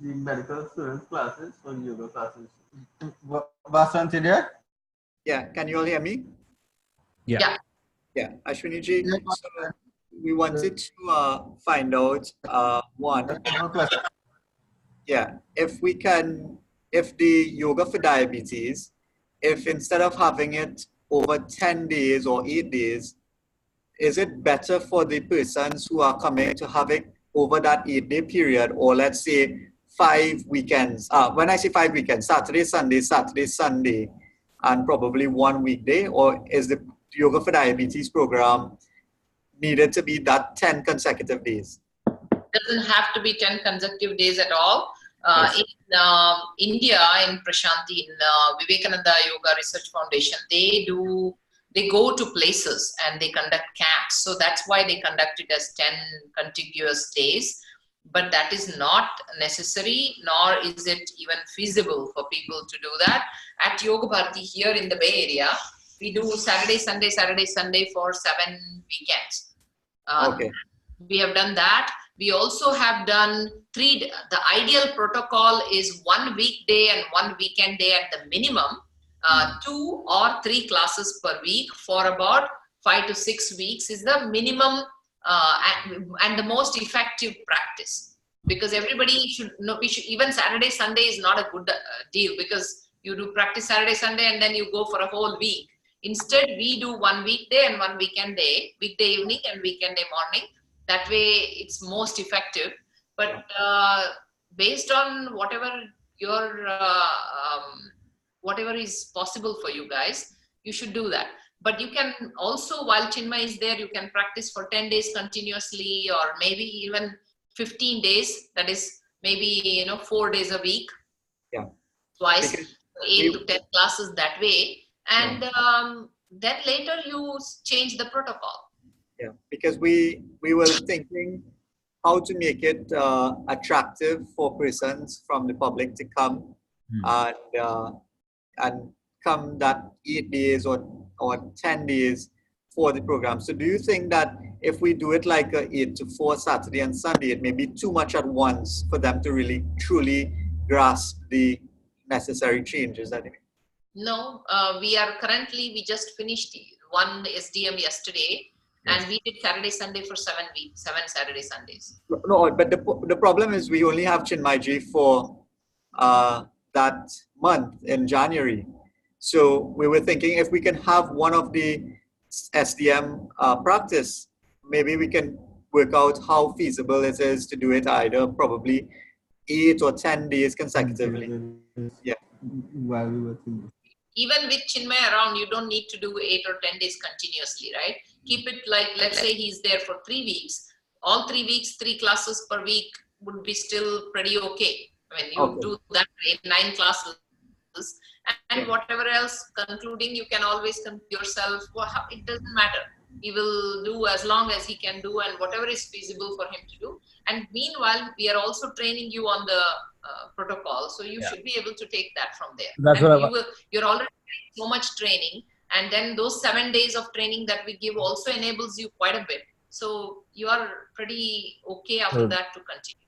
medical students classes or yoga classes. Vasant, you there? Yeah, can you all hear me? Yeah. Yeah, Ashwini ji. Yeah. So we wanted to find out one. Yeah, if the yoga for diabetes, if instead of having it over 10 days or 8 days, is it better for the persons who are coming to have it over that 8-day period, or let's say 5 weekends? When I say 5 weekends, Saturday, Sunday, and probably 1 weekday, or is the Yoga for Diabetes program needed to be that 10 consecutive days? Doesn't have to be 10 consecutive days at all. Yes. In India, in Prashanti, in Vivekananda Yoga Research Foundation, they go to places and they conduct camps. So that's why they conduct it as 10 contiguous days. But that is not necessary, nor is it even feasible for people to do that. At Yoga Bharati here in the Bay Area, we do Saturday, Sunday for 7 weekends. Okay. We have done that. We also have done the ideal protocol is 1 weekday and 1 weekend day at the minimum, 2 or 3 classes per week for about 5 to 6 weeks is the minimum and the most effective practice, because everybody should know. Even Saturday, Sunday is not a good deal, because you do practice Saturday, Sunday, and then you go for a whole week. Instead, we do 1 weekday and 1 weekend day, weekday evening and weekend day morning. That way, it's most effective. But based on whatever your whatever is possible for you guys, you should do that. But you can also, while Chinmay is there, you can practice for 10 days continuously, or maybe even 15 days. That is maybe 4 days a week. Yeah. Twice, Because 8 to 10 classes that way, and then later you change the protocol. Yeah, because we were thinking how to make it attractive for persons from the public to come and come that 8 days or 10 days for the program. So do you think that if we do it like a 8 to 4 Saturday and Sunday, it may be too much at once for them to really truly grasp the necessary changes anyway? No, we just finished one SDM yesterday. Yes. And we did Saturday, Sunday for 7 weeks, 7 Saturday, Sundays. No, but the problem is we only have Chinmayji for that month in January. So we were thinking if we can have one of the SDM practice, maybe we can work out how feasible it is to do it either probably 8 or 10 days consecutively. Yeah. While we were thinking. Even with Chinmay around, you don't need to do 8 or 10 days continuously, right? Keep it like, let's say he's there for 3 weeks. All 3 weeks, 3 classes per week would be still pretty okay. I mean, you do that 9 classes, and whatever else concluding, you can always conclude yourself. Well, it doesn't matter. He will do as long as he can do, and whatever is feasible for him to do. And meanwhile, we are also training you on the protocol, so you should be able to take that from there. That's and what you're already getting so much training, and then those 7 days of training that we give also enables you quite a bit. So you are pretty okay after that to continue.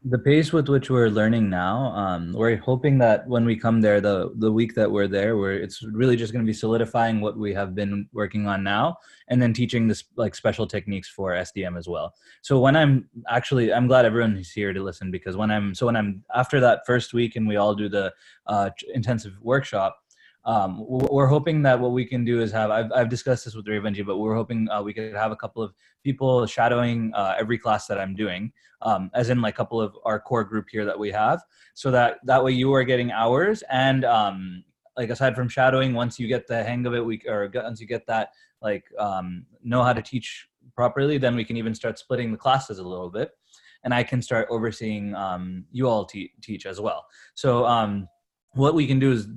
the pace with which we're learning now, we're hoping that when we come there, the week that we're there, it's really just going to be solidifying what we have been working on now, and then teaching this like special techniques for SDM as well. So when I'm glad everyone is here to listen, because when I'm after that first week and we all do the intensive workshop, we're hoping that what we can do is I've discussed this with Ravenji, but we're hoping we could have a couple of people shadowing every class that I'm doing, as in like a couple of our core group here that we have, so that way you are getting hours, and like aside from shadowing, once you get the hang of it, once you get that know how to teach properly, then we can even start splitting the classes a little bit, and I can start overseeing you all teach as well. So what we can do is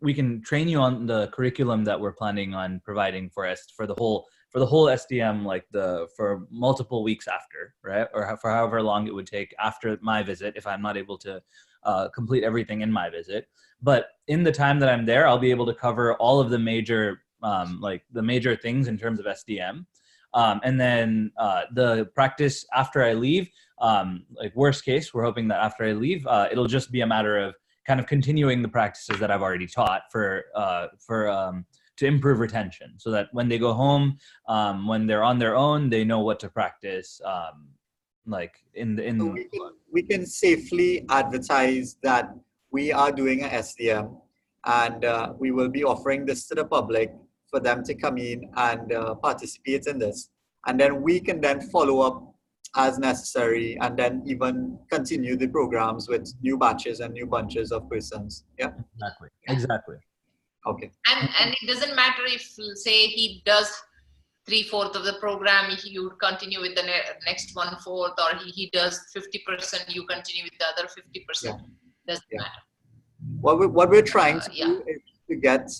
we can train you on the curriculum that we're planning on providing for the whole SDM, for multiple weeks after, right? Or for however long it would take after my visit, if I'm not able to complete everything in my visit. But in the time that I'm there, I'll be able to cover all of the major things in terms of SDM. And then the practice after I leave, worst case, we're hoping that after I leave, it'll just be a matter of kind of continuing the practices that I've already taught to improve retention, so that when they go home, when they're on their own, they know what to practice. So we can safely advertise that we are doing a SDM, and we will be offering this to the public for them to come in and participate in this, and then we can then follow up as necessary, and then even continue the programs with new batches and new bunches of persons. Yeah. Exactly. Okay. And it doesn't matter if, say, he does 3/4 of the program, he would continue with the next 1/4, or he does 50%, you continue with the other 50%. Doesn't matter. What we're trying to do is to get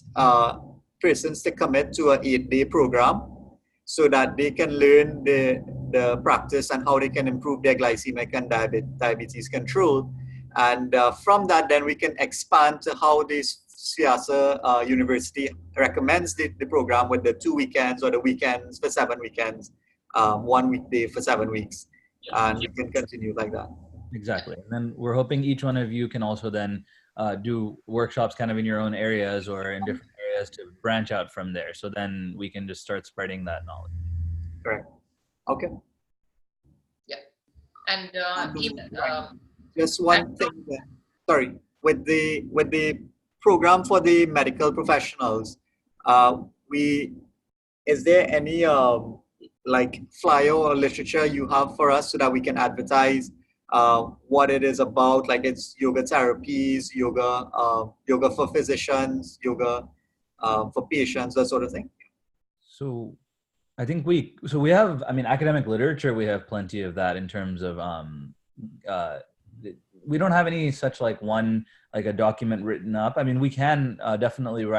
persons to commit to an 8-day program, so that they can learn the practice and how they can improve their glycemic and diabetes control. And from that, then we can expand to how this Siasa University recommends the program, with the 2 weekends or the weekends for 7 weekends, 1 weekday for 7 weeks. And we can continue like that. Exactly. And then we're hoping each one of you can also then do workshops kind of in your own areas or in different areas to branch out from there. So then we can just start spreading that knowledge. Correct. Okay. Yeah. And just one thing. Sorry, with the program for the medical professionals, is there any flyer or literature you have for us so that we can advertise what it is about? Like, it's yoga therapies, yoga for physicians, yoga for patients, that sort of thing. So I think we have, academic literature, we have plenty of that in terms of, we don't have any such a document written up. We can definitely write